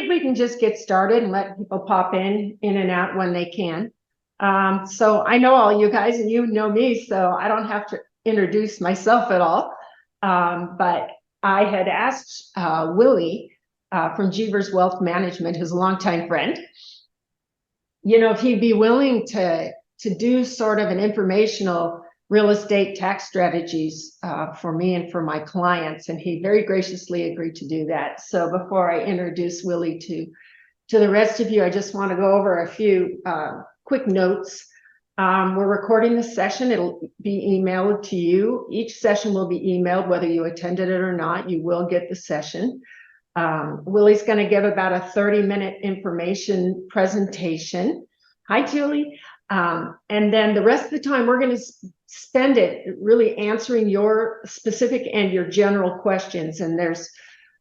think we can just get started and let people pop in and out when they can. So I know all you guys and you know me, so I don't have to introduce myself at all. But I had asked Willy from Gevers Wealth Management, who's a longtime friend, if he'd be willing to do sort of an informational real estate tax strategies for me and for my clients. And he very graciously agreed to do that. So before I introduce Willy to the rest of you, I just want to go over a few quick notes. We're recording this session. It'll be emailed to you. Each session will be emailed, whether you attended it or not. You will get the session. Willy's going to give about a 30-minute information presentation. Hi, Julie. And then the rest of the time, we're going to spend it really answering your specific and your general questions. And there's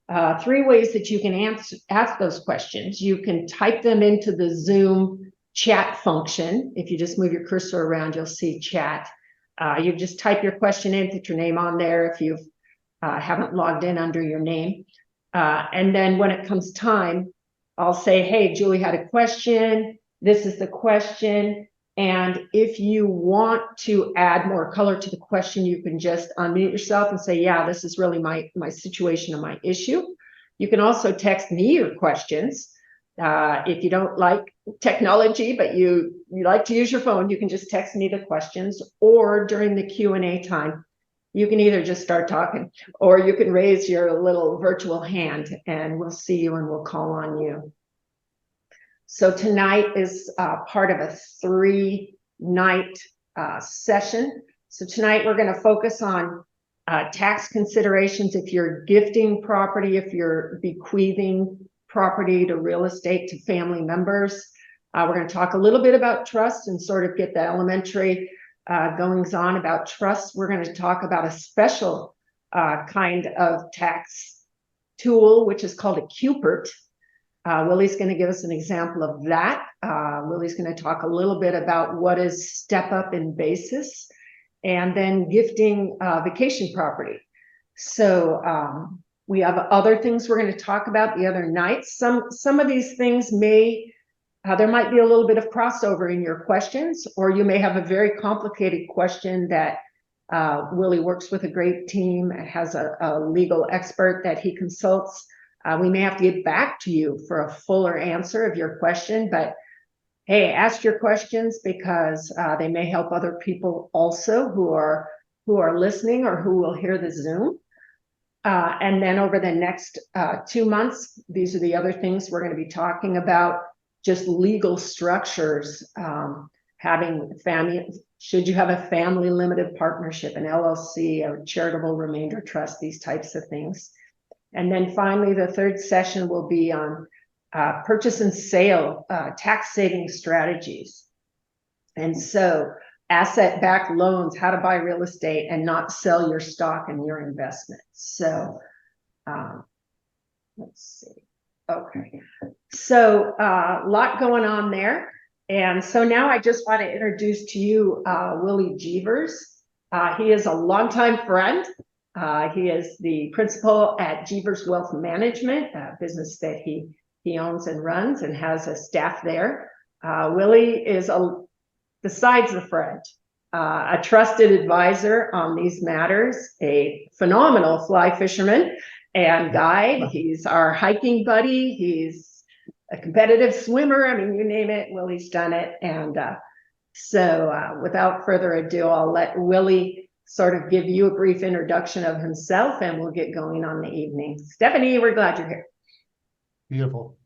3 ways that you can ask those questions. You can type them into the Zoom chat function. If you just move your cursor around, you'll see chat. You just type your question in, put your name on there if you haven't logged in under your name. And then when it comes time, I'll say, hey, Julie had a question. This is the question. And if you want to add more color to the question, you can just unmute yourself and say, yeah, this is really my situation and my issue. You can also text me your questions. If you don't like technology, but you like to use your phone, you can just text me the questions. Or during the Q&A time, you can either just start talking or you can raise your little virtual hand and we'll see you and we'll call on you. So tonight is part of a 3-night session. So tonight we're going to focus on tax considerations if you're gifting property, if you're bequeathing property to real estate to family members. We're going to talk a little bit about trust and sort of get the elementary goings on about trust. We're going to talk about a special kind of tax tool, which is called a Cupert. Willy's going to give us an example of that. Willy's going to talk a little bit about what is step up in basis and then gifting vacation property. So we have other things we're going to talk about the other nights. Some of these things there might be a little bit of crossover in your questions, or you may have a very complicated question that Willy works with a great team, has a legal expert that he consults. We may have to get back to you for a fuller answer of your question, but hey, ask your questions because they may help other people also who are listening or who will hear the Zoom. And then over the next 2 months, these are the other things we're going to be talking about, just legal structures, having family, should you have a family limited partnership, an LLC, a charitable remainder trust, these types of things. And then finally, the 3rd session will be on purchase and sale, tax saving strategies. And so asset-backed loans, how to buy real estate and not sell your stock and your investment. So let's see. Okay. So a lot going on there. And so now I just want to introduce to you Willy Gevers. He is a longtime friend. He is the principal at Gevers Wealth Management, a business that he owns and runs and has a staff there. Willy is, besides a friend, a trusted advisor on these matters, a phenomenal fly fisherman and guide. He's our hiking buddy. He's a competitive swimmer. I mean, you name it, Willy's done it. And so without further ado, I'll let Willy sort of give you a brief introduction of himself and we'll get going on the evening. Stephanie, we're glad you're here. Beautiful.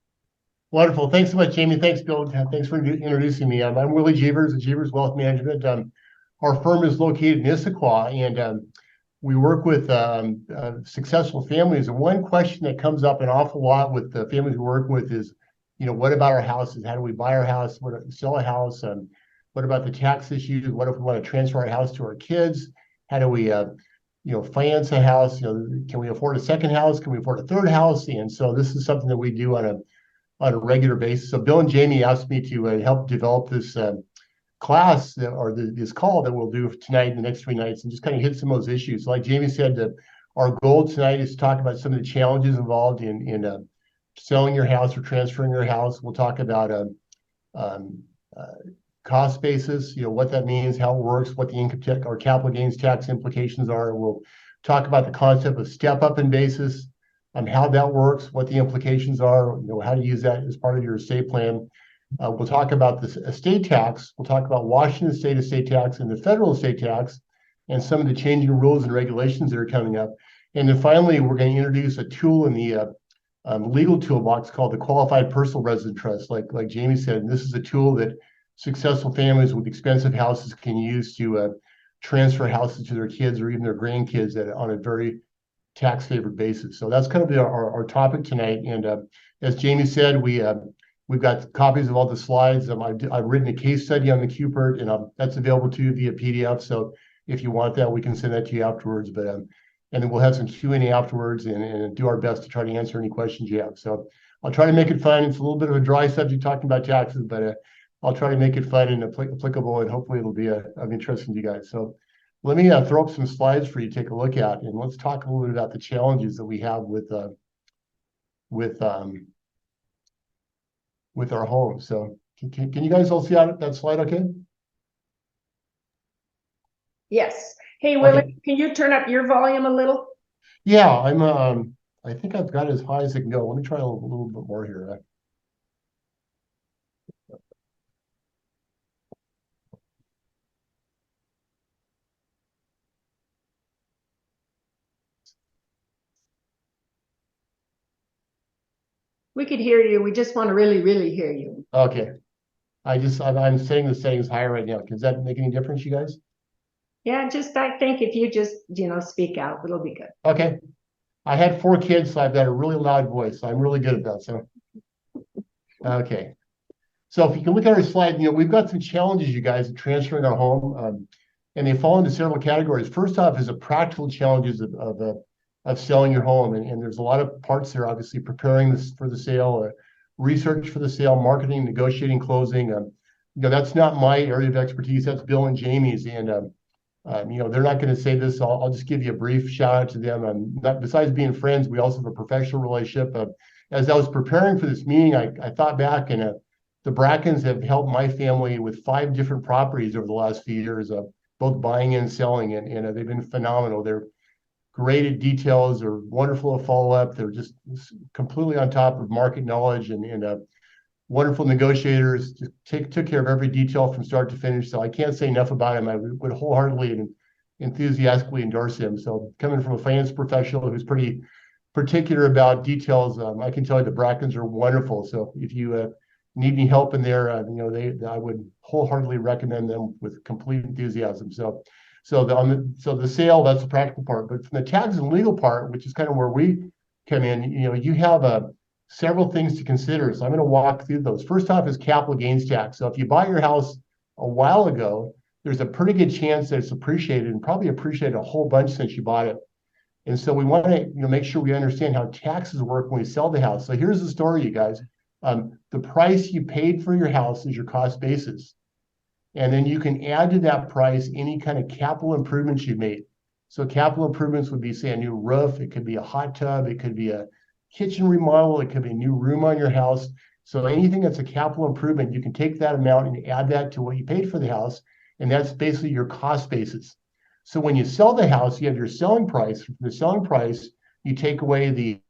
Wonderful. Thanks so much, Jamie. Thanks, Bill. Thanks for introducing me. I'm Willy Gevers at Gevers Wealth Management. Our firm is located in Issaquah, and we work with successful families. And one question that comes up an awful lot with the families we work with is, what about our houses? How do we buy our house? What sell a house? What about the tax issues? What if we want to transfer our house to our kids? How do we, finance a house? Can we afford a second house? Can we afford a third house? And so this is something that we do on a regular basis. So Bill and Jamie asked me to help develop this class this call that we'll do tonight and the next 3 nights and just kind of hit some of those issues. Like Jamie said, our goal tonight is to talk about some of the challenges involved in selling your house or transferring your house. We'll talk about um, uh, cost basis, what that means, how it works, what the income tax or capital gains tax implications are. We'll talk about the concept of step up in basis, how that works, what the implications are, how to use that as part of your estate plan. We'll talk about the estate tax. We'll talk about Washington state estate tax and the federal estate tax and some of the changing rules and regulations that are coming up. And then finally, we're going to introduce a tool in the legal toolbox called the Qualified Personal Resident Trust, like Jamie said. And this is a tool that successful families with expensive houses can use to transfer houses to their kids or even their grandkids on a very tax favored basis. So that's kind of our topic tonight. And as Jamie said, we've got copies of all the slides. I've written a case study on the QPERT, and that's available to you via PDF. So if you want that, we can send that to you afterwards. But and then we'll have some Q&A afterwards and do our best to try to answer any questions you have. So I'll try to make it fun. It's a little bit of a dry subject talking about taxes, but I'll try to make it fun and applicable, and hopefully it'll be of interest to you guys. So let me throw up some slides for you to take a look at, and let's talk a little bit about the challenges that we have with our home. So can you guys all see that slide okay? Yes. Hey, Willy, Okay. can you turn up your volume a little? Yeah, I think I've got it as high as it can go. Let me try a little bit more here. We could hear you. We just want to really, really hear you. Okay. I'm setting the settings higher right now. Does that make any difference, you guys? Yeah, I think if you just, speak out, it'll be good. Okay. I had 4 kids, so I've got a really loud voice. So I'm really good at that. So, okay. So if you can look at our slide, we've got some challenges, you guys, in transferring our home, and they fall into several categories. First off is the practical challenges of selling your home, and there's a lot of parts there. Obviously, preparing this for the sale, research for the sale, marketing, negotiating, closing. That's not my area of expertise. That's Bill and Jamie's, and they're not going to say this. I'll just give you a brief shout out to them. Besides being friends, we also have a professional relationship. As I was preparing for this meeting, I thought back, and the Brackens have helped my family with 5 different properties over the last few years, both buying and selling, and they've been phenomenal. They're great at details. They're wonderful to follow up. They're just completely on top of market knowledge and wonderful negotiators. Just took care of every detail from start to finish. So I can't say enough about him. I would wholeheartedly and enthusiastically endorse him. So coming from a finance professional who's pretty particular about details, I can tell you the Brackens are wonderful. So if you need any help in there, I would wholeheartedly recommend them with complete enthusiasm. So the sale, that's the practical part. But from the tax and legal part, which is kind of where we come in, you have several things to consider. So I'm going to walk through those. First off is capital gains tax. So if you bought your house a while ago, there's a pretty good chance that it's appreciated, and probably appreciated a whole bunch since you bought it. And so we want to make sure we understand how taxes work when we sell the house. So here's the story, you guys. The price you paid for your house is your cost basis. And then you can add to that price any kind of capital improvements you made. So capital improvements would be, say, a new roof. It could be a hot tub. It could be a kitchen remodel. It could be a new room on your house. So anything that's a capital improvement, you can take that amount and add that to what you paid for the house. And that's basically your cost basis. So when you sell the house, you have your selling price. From the selling price, you take away the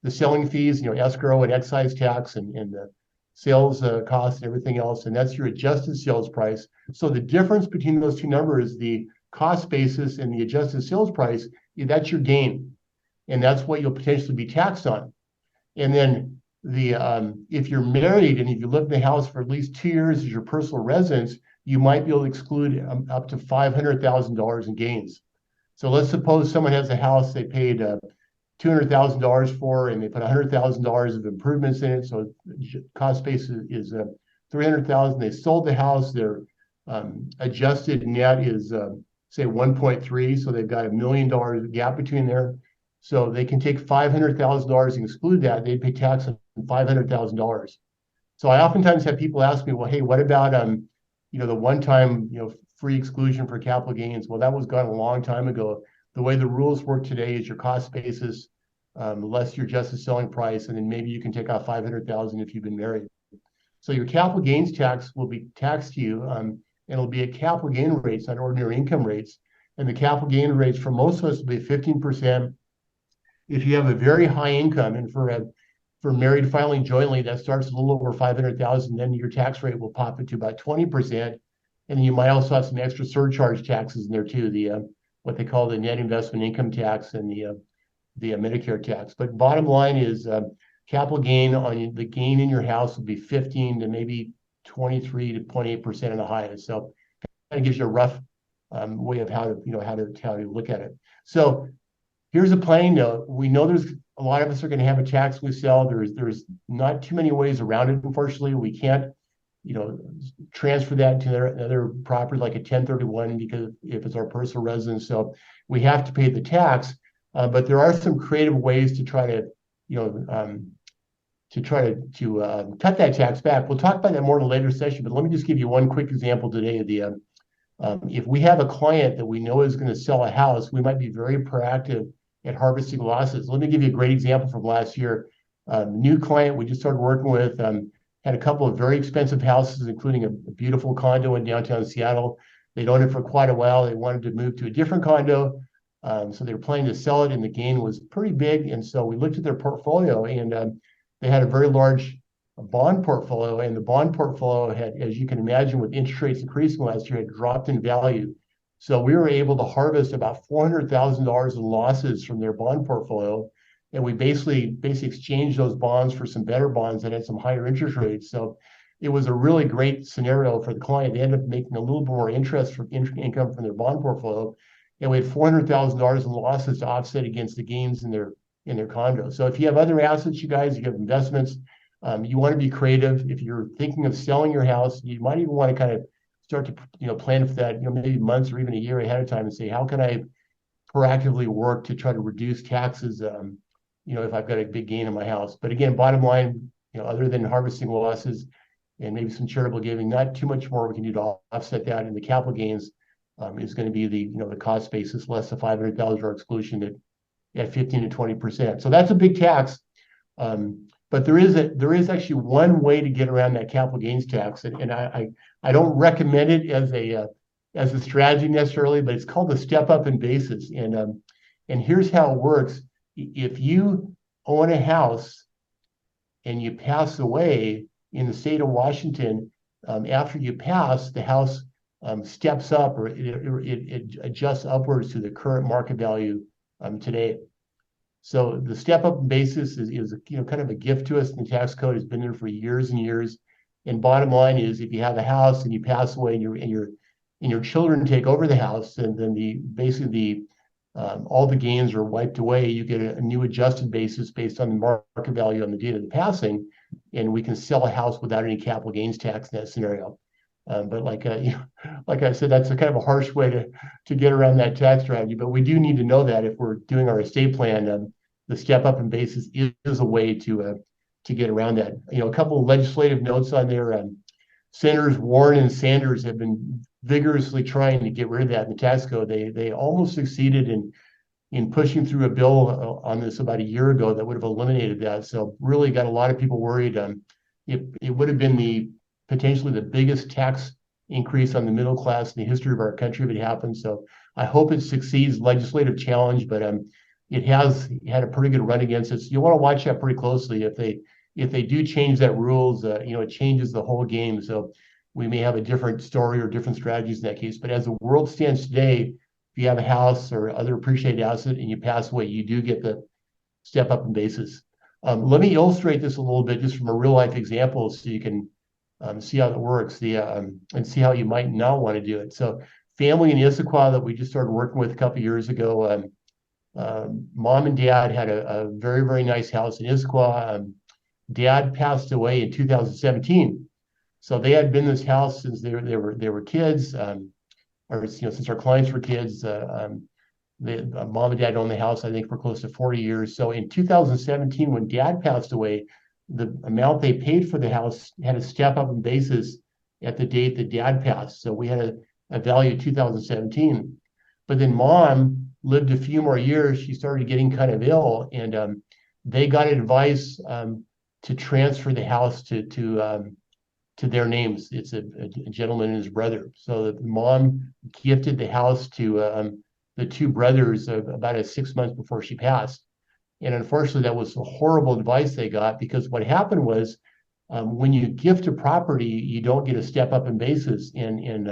selling fees, escrow and excise tax and the sales cost and everything else, and that's your adjusted sales price. So the difference between those two numbers, the cost basis and the adjusted sales price, that's your gain, and that's what you'll potentially be taxed on. And then if you're married and if you live in the house for at least 2 years as your personal residence, you might be able to exclude up to $500,000 in gains. So let's suppose someone has a house they paid $200,000 for, and they put $100,000 of improvements in it. So cost base is $300,000. They sold the house. Their adjusted net is say 1.3. So they've got $1 million gap between there. So they can take $500,000 and exclude that. They'd pay tax on $500,000. So I oftentimes have people ask me, well, hey, what about the one-time free exclusion for capital gains? Well, that was gone a long time ago. The way the rules work today is your cost basis less your adjusted selling price, and then maybe you can take off 500,000 if you've been married. So your capital gains tax will be taxed to you, and it'll be at capital gain rates, not ordinary income rates. And the capital gain rates for most of us will be 15%. If you have a very high income, and for married filing jointly, that starts a little over 500,000, then your tax rate will pop it to about 20%. And then you might also have some extra surcharge taxes in there too, the what they call the net investment income tax and the Medicare tax. But bottom line is capital gain on the gain in your house will be 15 to maybe 23 to 28% of the highest. So that gives you a rough way of how to look at it. So here's a planning note. We know there's a lot of us are going to have a tax we sell. There's not too many ways around it. Unfortunately, we can't, transfer that to another property like a 1031 because if it's our personal residence, so we have to pay the tax. But there are some creative ways to try to, cut that tax back. We'll talk about that more in a later session. But let me just give you one quick example today. If we have a client that we know is going to sell a house, we might be very proactive at harvesting losses. Let me give you a great example from last year. New client we just started working with had a couple of very expensive houses, including a beautiful condo in downtown Seattle. They'd owned it for quite a while. They wanted to move to a different condo. So they were planning to sell it, and the gain was pretty big. And so we looked at their portfolio, and they had a very large bond portfolio. And the bond portfolio had, as you can imagine, with interest rates increasing last year, had dropped in value. So we were able to harvest about $400,000 in losses from their bond portfolio. And we basically exchanged those bonds for some better bonds that had some higher interest rates. So it was a really great scenario for the client. They ended up making a little bit more interest from income from their bond portfolio. And we had $400,000 in losses to offset against the gains in their condo. So if you have other assets, you guys, you have investments, you want to be creative. If you're thinking of selling your house, you might even want to kind of start to plan for that, maybe months or even a year ahead of time and say, how can I proactively work to try to reduce taxes, if I've got a big gain in my house. But again, bottom line, other than harvesting losses and maybe some charitable giving, not too much more we can do to offset that. And the capital gains is going to be the cost basis less the $500,000 exclusion at 15 to 20%. So that's a big tax. But there is actually one way to get around that capital gains tax, and I don't recommend it as a strategy necessarily, but it's called the step up in basis. And here's how it works: if you own a house and you pass away in the state of Washington, after you pass, the house steps up, or it adjusts upwards to the current market value today. So the step up in basis is kind of a gift to us in the tax code. It's been there for years and years. And bottom line is, if you have a house and you pass away and your children take over the house, and then all the gains are wiped away, you get a new adjusted basis based on the market value on the date of the passing, and we can sell a house without any capital gains tax in that scenario. But like I said, that's a kind of a harsh way to get around that tax strategy. But we do need to know that if we're doing our estate plan, the step up in basis is a way to get around that. A couple of legislative notes on there. Senators Warren and Sanders have been vigorously trying to get rid of that in the tax code. They almost succeeded in pushing through a bill on this about a year ago that would have eliminated that. So really got a lot of people worried. It would have been potentially the biggest tax increase on the middle class in the history of our country if it happened. So I hope it succeeds. Legislative challenge, but it has had a pretty good run against it. So you want to watch that pretty closely. If they do change that rules, it changes the whole game. So we may have a different story or different strategies in that case. But as the world stands today, if you have a house or other appreciated asset and you pass away, you do get the step up in basis. Let me illustrate this a little bit just from a real life example so you can see how it works, and see how you might not want to do it. So family in Issaquah that we just started working with a couple of years ago, mom and dad had a very, very nice house in Issaquah. Dad passed away in 2017. So they had been in this house since they were kids, since our clients were kids. Mom and dad owned the house, I think, for close to 40 years. So in 2017, when dad passed away, the amount they paid for the house had a step up in basis at the date that dad passed. So we had a value of 2017. But then mom lived a few more years, she started getting kind of ill, and they got advice to transfer the house to their names. It's a gentleman and his brother. So the mom gifted the house to the two brothers about 6 months before she passed. And unfortunately, that was a horrible advice they got, because what happened was when you gift a property, you don't get a step up in basis. And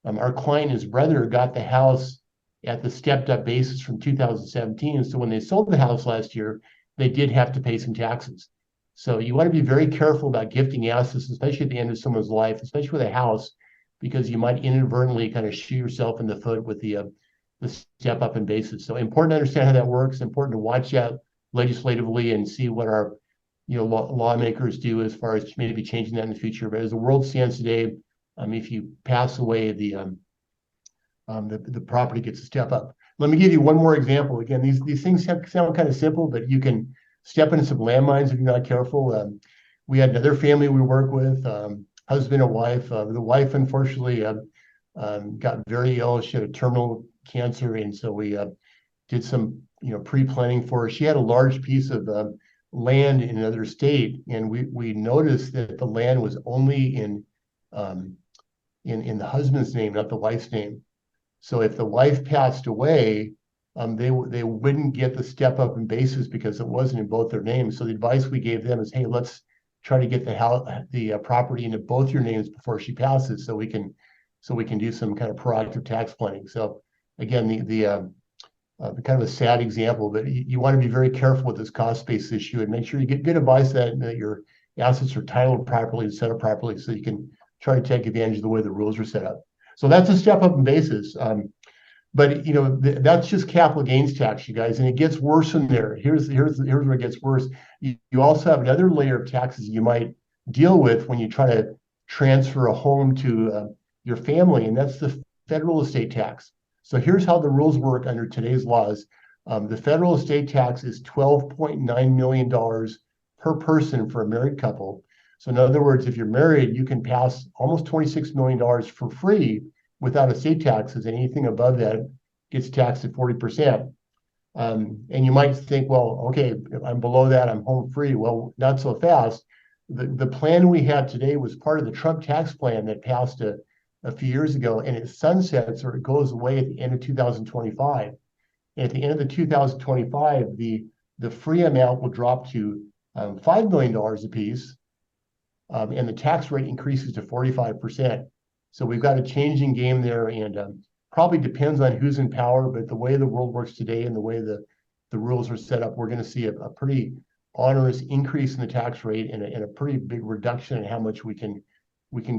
our client and his brother got the house at the stepped up basis from 2017. So when they sold the house last year, they did have to pay some taxes. So you want to be very careful about gifting assets, especially at the end of someone's life, especially with a house, because you might inadvertently kind of shoot yourself in the foot with the step up in basis. So important to understand how that works. Important to watch out legislatively and see what our lawmakers do as far as maybe changing that in the future. But as the world stands today, if you pass away, the property gets a step up. Let me give you one more example. Again, these things sound kind of simple, but you can step into some landmines if you're not careful. We had another family we work with, husband and wife. The wife, unfortunately, got very ill. She had a terminal cancer, and so we did some pre-planning for her. She had a large piece of land in another state, and we noticed that the land was only in the husband's name, not the wife's name. So if the wife passed away, they wouldn't get the step up in basis because it wasn't in both their names. So the advice we gave them is, hey, let's try to get the property into both your names before she passes, so we can do some kind of proactive tax planning. So again, the kind of a sad example, but you want to be very careful with this cost-based issue and make sure you get good advice that your assets are titled properly and set up properly, so you can try to take advantage of the way the rules are set up. So that's a step up in basis. But that's just capital gains tax, you guys, and it gets worse from there. Here's where it gets worse. You also have another layer of taxes you might deal with when you try to transfer a home to your family, and that's the federal estate tax. So here's how the rules work under today's laws. The federal estate tax is $12.9 million per person for a married couple. So in other words, if you're married, you can pass almost $26 million for free without estate taxes, and anything above that gets taxed at 40%. And you might think, well, okay, if I'm below that, I'm home free. Well, not so fast. The plan we have today was part of the Trump tax plan that passed a few years ago, and it sunsets, or it goes away at the end of 2025. And at the end of the 2025, the free amount will drop to $5 million a piece, and the tax rate increases to 45%. So we've got a changing game there, and probably depends on who's in power, but the way the world works today and the way the rules are set up, we're going to see a pretty onerous increase in the tax rate and a pretty big reduction in how much we can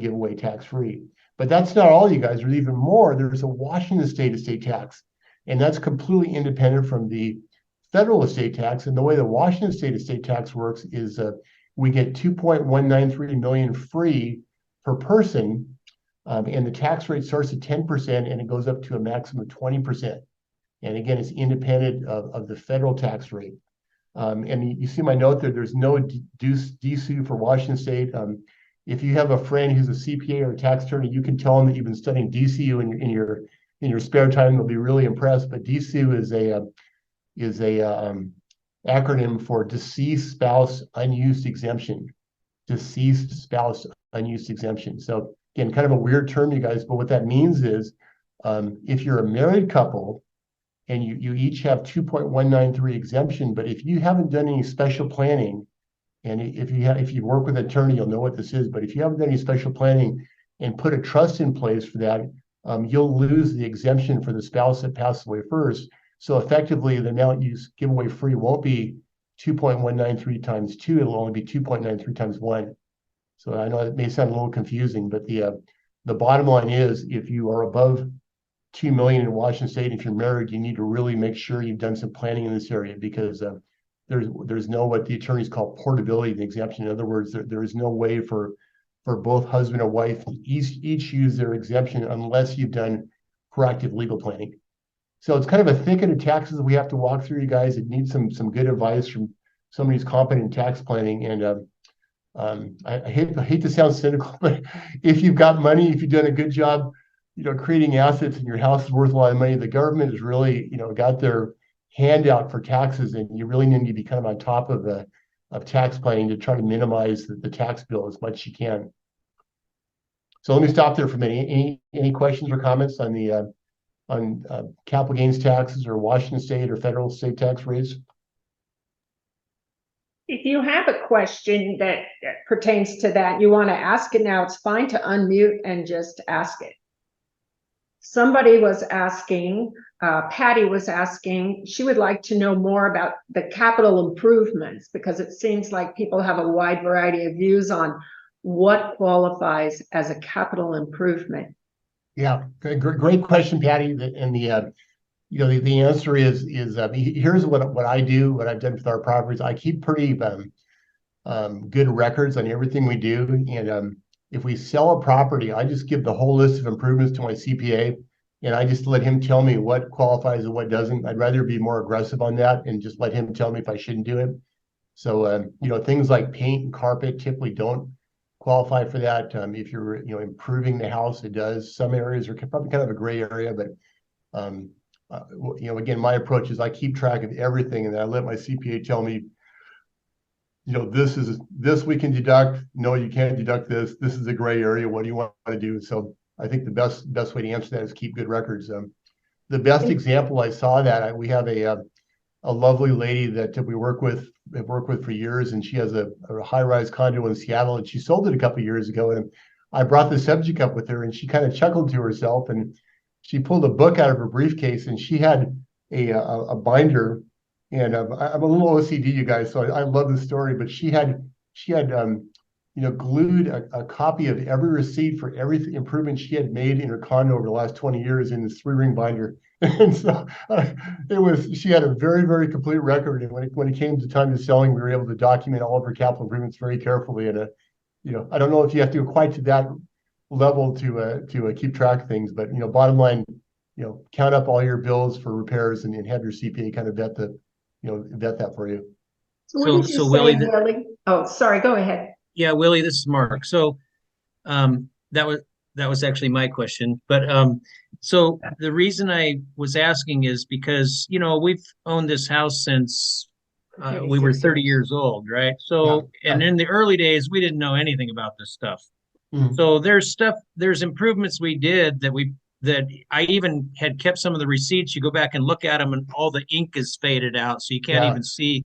give away tax-free. But that's not all, you guys. There's even more. There's a Washington state estate tax, and that's completely independent from the federal estate tax. And the way the Washington state estate tax works is we get $2.193 million free per person, and the tax rate starts at 10% and it goes up to a maximum of 20%. And again, it's independent of the federal tax rate. And you see my note there. There's no DSU for Washington State. If you have a friend who's a CPA or a tax attorney, you can tell them that you've been studying DCU in your spare time. They'll be really impressed. But DCU is a acronym for Deceased Spouse Unused Exemption. Deceased Spouse Unused Exemption. So again, kind of a weird term, you guys. But what that means is, if you're a married couple and you each have 2.193 exemption, but if you haven't done any special planning, and if you work with an attorney, you'll know what this is. But if you haven't done any special planning and put a trust in place for that, you'll lose the exemption for the spouse that passed away first. So effectively, the amount you give away free won't be 2.193 times 2. It'll only be 2.93 times 1. So I know it may sound a little confusing, but the bottom line is, if you are above 2 million in Washington State, if you're married, you need to really make sure you've done some planning in this area, because there's no, what the attorneys call, portability of the exemption. In other words, there is no way for both husband and wife to each use their exemption unless you've done proactive legal planning. So it's kind of a thicket of taxes that we have to walk through, you guys. It needs some good advice from somebody who's competent in tax planning. And I hate to sound cynical, but if you've got money, if you've done a good job creating assets and your house is worth a lot of money, the government has really, got their hand out for taxes, and you really need to be kind of on top of tax planning to try to minimize the tax bill as much as you can. So let me stop there for a minute. Any questions or comments on the capital gains taxes or Washington state or federal state tax rates? If you have a question that pertains to that, you want to ask it now, it's fine to unmute and just ask it. Somebody was asking, Patty was asking, she would like to know more about the capital improvements, because it seems like people have a wide variety of views on what qualifies as a capital improvement. Yeah, great question, Patty. And the answer is here's what I do, what I've done with our properties. I keep pretty good records on everything we do, and if we sell a property, I just give the whole list of improvements to my CPA, and I just let him tell me what qualifies and what doesn't. I'd rather be more aggressive on that and just let him tell me if I shouldn't do it. So things like paint and carpet typically don't qualify for that. If you're improving the house, it does. Some areas are probably kind of a gray area, but again, my approach is I keep track of everything, and then I let my CPA tell me, this we can deduct. No, you can't deduct this. This is a gray area. What do you want to do? So I think the best way to answer that is keep good records. The best example I saw that we have a lovely lady that we work with for years, and she has a high-rise condo in Seattle, and she sold it a couple of years ago. And I brought the subject up with her, and she kind of chuckled to herself, and she pulled a book out of her briefcase, and she had a binder. And I'm a little OCD, you guys, so I love this story. But she had glued a copy of every receipt for every improvement she had made in her condo over the last 20 years in this 3-ring binder. And so she had a very, very complete record. And when it came to time of selling, we were able to document all of her capital improvements very carefully. And I don't know if you have to go quite to that level to keep track of things, but bottom line, count up all your bills for repairs and have your CPA kind of vet that for you. So what did you say, Willy, Willy? Oh, sorry, go ahead. Yeah, Willy, this is Mark. So that was actually my question. But so the reason I was asking is because, we've owned this house since we were 30 years old, right? So, Yeah. and in the early days, we didn't know anything about this stuff. Mhm. So there's improvements we did that I even had kept some of the receipts. You go back and look at them, and all the ink is faded out, so you can't even see.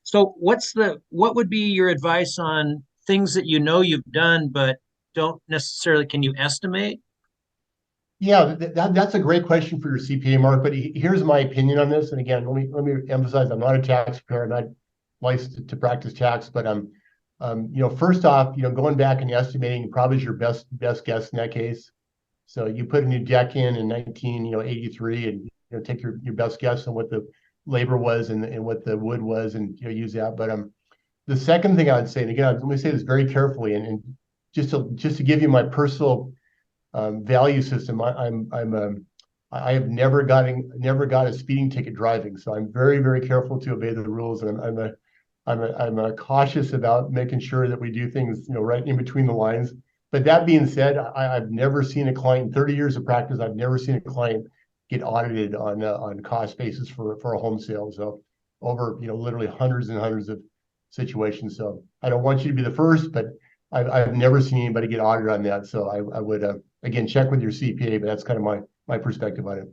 So what would be your advice on things that you've done but don't necessarily, can you estimate? Yeah, that's a great question for your CPA, Mark. But here's my opinion on this. And again, let me emphasize, I'm not a tax preparer. I'm not licensed to practice tax. But first off, going back and estimating probably is your best guess in that case. So you put a new deck in 1983, and take your best guess on what the labor was and what the wood was, and use that. But the second thing I would say, and again, let me say this very carefully, and just to give you my personal value system, I have never got a speeding ticket driving, so I'm very, very careful to obey the rules, and I'm cautious about making sure that we do things right in between the lines. But that being said, I've never seen a client in 30 years of practice. I've never seen a client get audited on cost basis for a home sale. So over literally hundreds and hundreds of situations. So I don't want you to be the first, but I've never seen anybody get audited on that. So I would again check with your CPA, but that's kind of my perspective on it.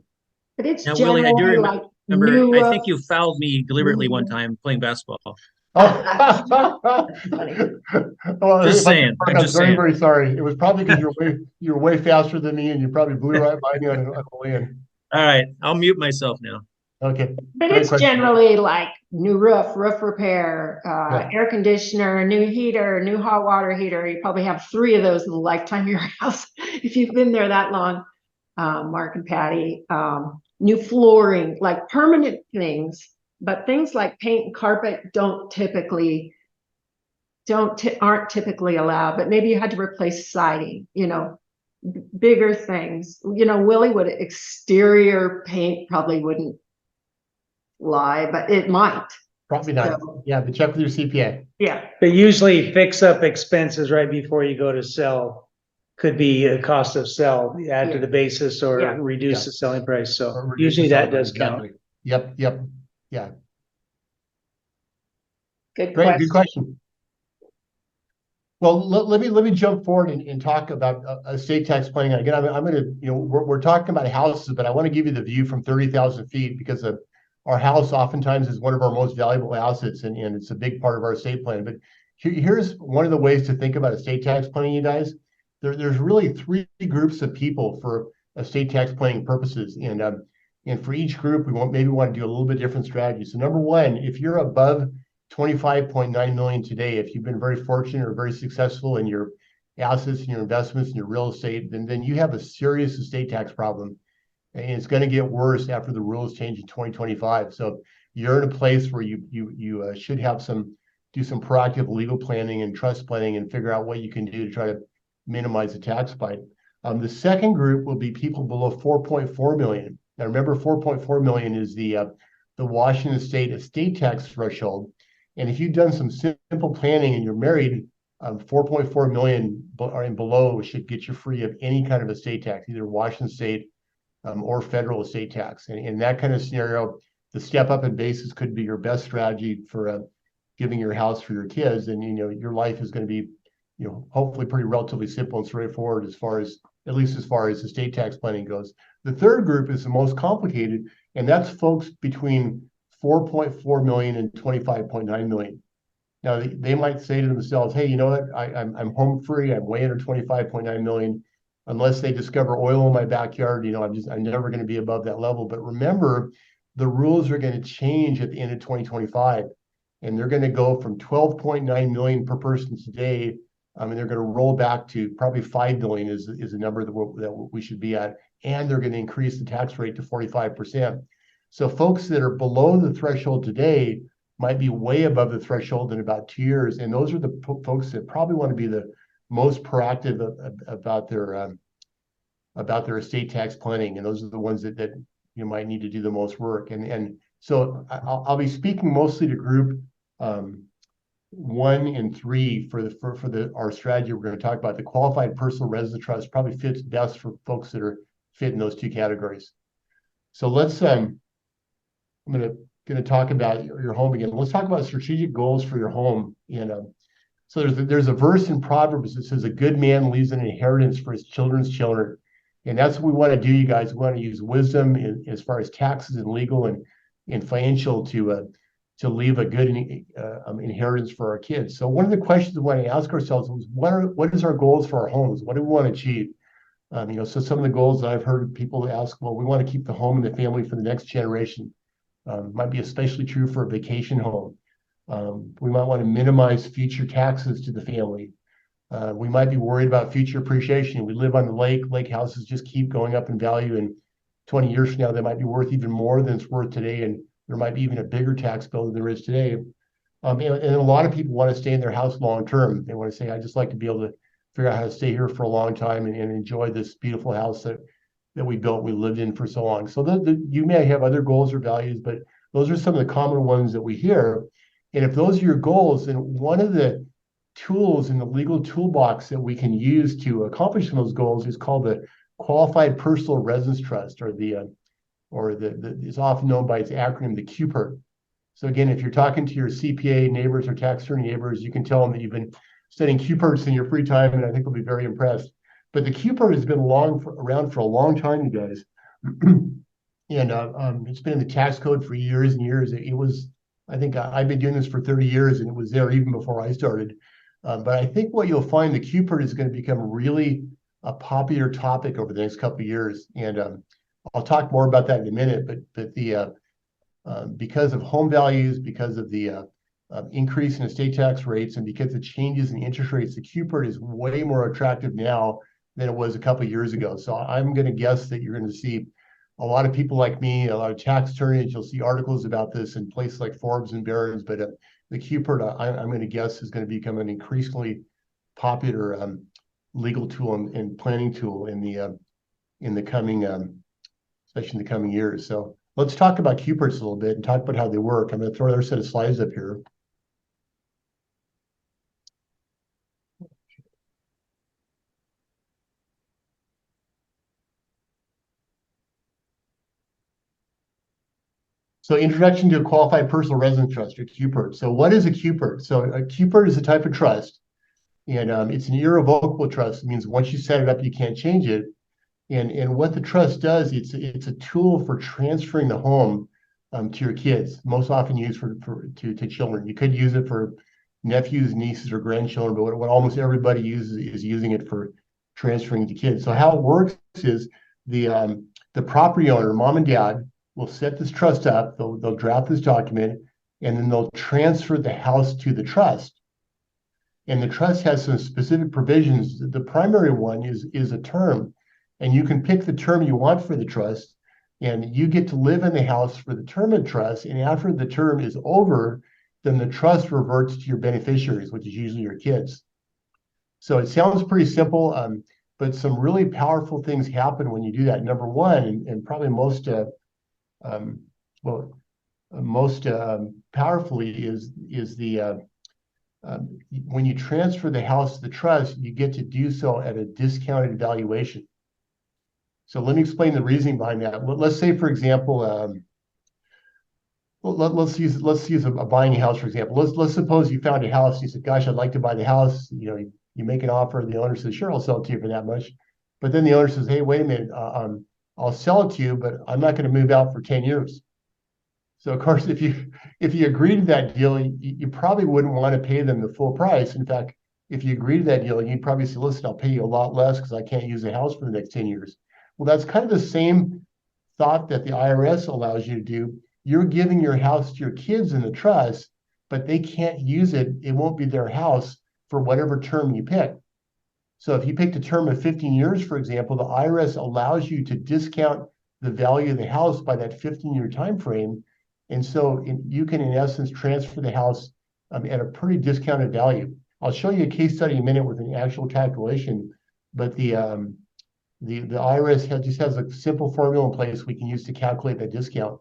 But it's Now, Willy, I do generally like remember, I think you fouled me deliberately one time playing basketball. Oh, well, Just saying. I'm very, very sorry. It was probably because you're way faster than me, and you probably blew right by me on a lay-in. All right, I'll mute myself now. Okay. But Great it's question. generally like new roof repair, Yeah. air conditioner, new heater, new hot water heater. You probably have 3 of those in the lifetime of your house if you've been there that long, Mark and Patty. New flooring, like permanent things, but things like paint and carpet aren't typically allowed. But maybe you had to replace siding, bigger things. Willy would exterior paint probably wouldn't lie, but it might. Probably not. So, Yeah, but check with your CPA. yeah. But usually fix up expenses right before you go to sell could be a cost of sell, add to Yeah. the basis or Yeah. reduce Yeah. the selling price. So Or reduce usually the that selling price, does count. exactly. Yep, yep. Yeah, Good great, good question. question. Well, let me jump forward and talk about estate tax planning. Again, I'm gonna, we're talking about houses, but I want to give you the view from 30,000 feet because our house oftentimes is one of our most valuable assets, and it's a big part of our estate plan. But here's one of the ways to think about estate tax planning, you guys. There's really three groups of people for estate tax planning purposes, and for each group, maybe want to do a little bit different strategy. So number one, if you're above 25.9 million today, if you've been very fortunate or very successful in your assets and your investments and your real estate, then you have a serious estate tax problem. And it's going to get worse after the rules change in 2025. So you're in a place where you should have do some proactive legal planning and trust planning and figure out what you can do to try to minimize the tax bite. The second group will be people below 4.4 million. Now remember, 4.4 million is the Washington State estate tax threshold. And if you've done some simple planning and you're married, 4.4 million and below should get you free of any kind of estate tax, either Washington State or federal estate tax. And in that kind of scenario, the step up in basis could be your best strategy for giving your house for your kids. And your life is going to be, hopefully pretty relatively simple and straightforward at least as far as estate tax planning goes. The third group is the most complicated, and that's folks between 4.4 million and 25.9 million. Now they might say to themselves, hey, you know what? I'm home free. I'm way under 25.9 million. Unless they discover oil in my backyard, I'm never going to be above that level. But remember, the rules are going to change at the end of 2025, and they're going to go from 12.9 million per person today. And they're going to roll back to probably 5 million is a number that we should be at, and they're going to increase the tax rate to 45%. So folks that are below the threshold today might be way above the threshold in about 2 years. And those are the folks that probably want to be the most proactive about their estate tax planning. And those are the ones that you might need to do the most work. And so I'll be speaking mostly to group 1 and 3 for our strategy. We're going to talk about the qualified personal residence trust probably fits best for folks that are fit in those two categories. So let's I'm going to talk about your home again. Let's talk about strategic goals for your home. So there's a verse in Proverbs that says a good man leaves an inheritance for his children's children. And that's what we want to do, you guys. We want to use wisdom as far as taxes and legal and financial to leave a good inheritance for our kids. So one of the questions we want to ask ourselves is what is our goals for our homes? What do we want to achieve? So some of the goals that I've heard people ask, well, we want to keep the home and the family for the next generation. Might be especially true for a vacation home. We might want to minimize future taxes to the family. We might be worried about future appreciation. We live on the lake. Lake houses just keep going up in value. And 20 years from now, they might be worth even more than it's worth today. And there might be even a bigger tax bill than there is today. And a lot of people want to stay in their house long term. They want to say, I just like to be able to figure out how to stay here for a long time and enjoy this beautiful house that we built, we lived in for so long. So you may have other goals or values, but those are some of the common ones that we hear. And if those are your goals, then one of the tools in the legal toolbox that we can use to accomplish those goals is called the Qualified Personal Residence Trust, or it's often known by its acronym, the QPERT. So again, if you're talking to your CPA neighbors or tax attorney neighbors, you can tell them that you've been studying QPERTs in your free time, and I think they'll be very impressed. But the QPERT has been around for a long time, you guys. And it's been in the tax code for years and years. I think I've been doing this for 30 years, and it was there even before I started. But I think what you'll find, the QPERT is going to become really a popular topic over the next couple of years. And I'll talk more about that in a minute. But because of home values, because of the increase in estate tax rates, and because of changes in interest rates, the QPERT is way more attractive now than it was a couple of years ago. So I'm going to guess that you're going to see a lot of people like me, a lot of tax attorneys. You'll see articles about this in places like Forbes and Barron's. But the QPERT, I'm going to guess, is going to become an increasingly popular legal tool and planning tool in the coming, especially in the coming years. So let's talk about QPERTs a little bit and talk about how they work. I'm going to throw another set of slides up here. So introduction to a qualified personal residence trust, or QPERT. So what is a QPERT? So a QPERT is a type of trust, and it's an irrevocable trust. It means once you set it up, you can't change it. And what the trust does, it's a tool for transferring the home to your kids, most often used to children. You could use it for nephews, nieces, or grandchildren, but what almost everybody uses is using it for transferring to kids. So how it works is the property owner, mom and dad, will set this trust up. They'll draft this document, and then they'll transfer the house to the trust. And the trust has some specific provisions. The primary one is a term, and you can pick the term you want for the trust, and you get to live in the house for the term of trust. And after the term is over, then the trust reverts to your beneficiaries, which is usually your kids. So it sounds pretty simple, but some really powerful things happen when you do that. Number one, and probably most powerfully is the when you transfer the house to the trust, you get to do so at a discounted valuation. So let me explain the reasoning behind that. Let's say, for example, let's use a buying a house, for example. Let's suppose you found a house. You said, "Gosh, I'd like to buy the house." You make an offer. The owner says, "Sure, I'll sell it to you for that much." But then the owner says, "Hey, wait a minute. I'll sell it to you, but I'm not going to move out for 10 years." So of course, if you agree to that deal, you probably wouldn't want to pay them the full price. In fact, if you agree to that deal, you'd probably say, "Listen, I'll pay you a lot less because I can't use the house for the next 10 years." Well, that's kind of the same thought that the IRS allows you to do. You're giving your house to your kids in the trust, but they can't use it. It won't be their house for whatever term you pick. So if you picked a term of 15 years, for example, the IRS allows you to discount the value of the house by that 15-year time frame. And so you can, in essence, transfer the house at a pretty discounted value. I'll show you a case study in a minute with an actual calculation, but the IRS just has a simple formula in place we can use to calculate that discount.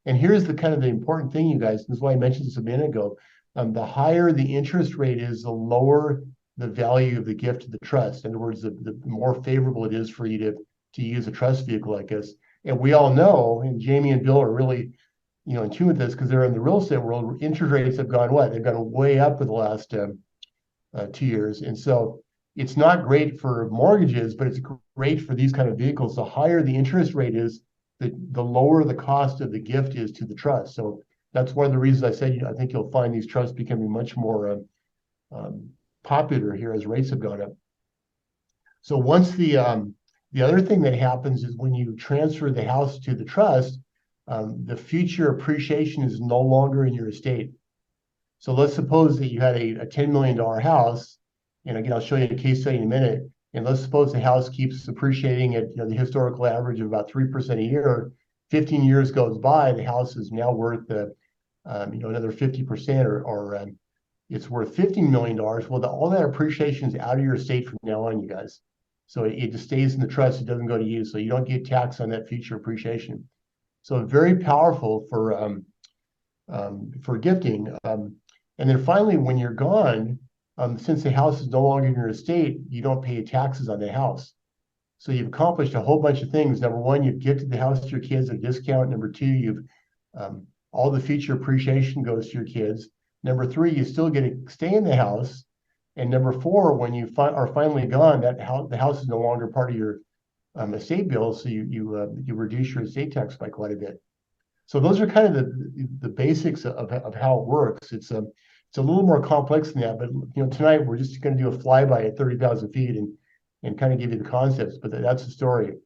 And here's the important thing, you guys. This is why I mentioned this a minute ago. The higher the interest rate is, the lower the value of the gift to the trust. In other words, the more favorable it is for you to use a trust vehicle like this. And we all know, and Jamie and Bill are really in tune with this because they're in the real estate world. Interest rates have gone what? They've gone way up for the last 2 years. And so it's not great for mortgages, but it's great for these kind of vehicles. The higher the interest rate is, the lower the cost of the gift is to the trust. So that's one of the reasons I said I think you'll find these trusts becoming much more popular here as rates have gone up. So once the other thing that happens is when you transfer the house to the trust, the future appreciation is no longer in your estate. So let's suppose that you had a $10 million house, and again, I'll show you a case study in a minute. And let's suppose the house keeps appreciating at the historical average of about 3% a year. 15 years goes by, the house is now worth another 50%, or it's worth $15 million. Well, all that appreciation is out of your estate from now on, you guys. So it just stays in the trust. It doesn't go to you, so you don't get taxed on that future appreciation. So very powerful for gifting. And then finally, when you're gone, since the house is no longer in your estate, you don't pay taxes on the house. So you've accomplished a whole bunch of things. Number one, you've gifted the house to your kids at a discount. Number two, you've all the future appreciation goes to your kids. Number three, you still get to stay in the house. And number four, when you are finally gone, the house is no longer part of your estate bill, so you reduce your estate tax by quite a bit. So those are kind of the basics of how it works. It's a little more complex than that, but tonight we're just going to do a flyby at 30,000 feet and kind of give you the concepts. But that's the story.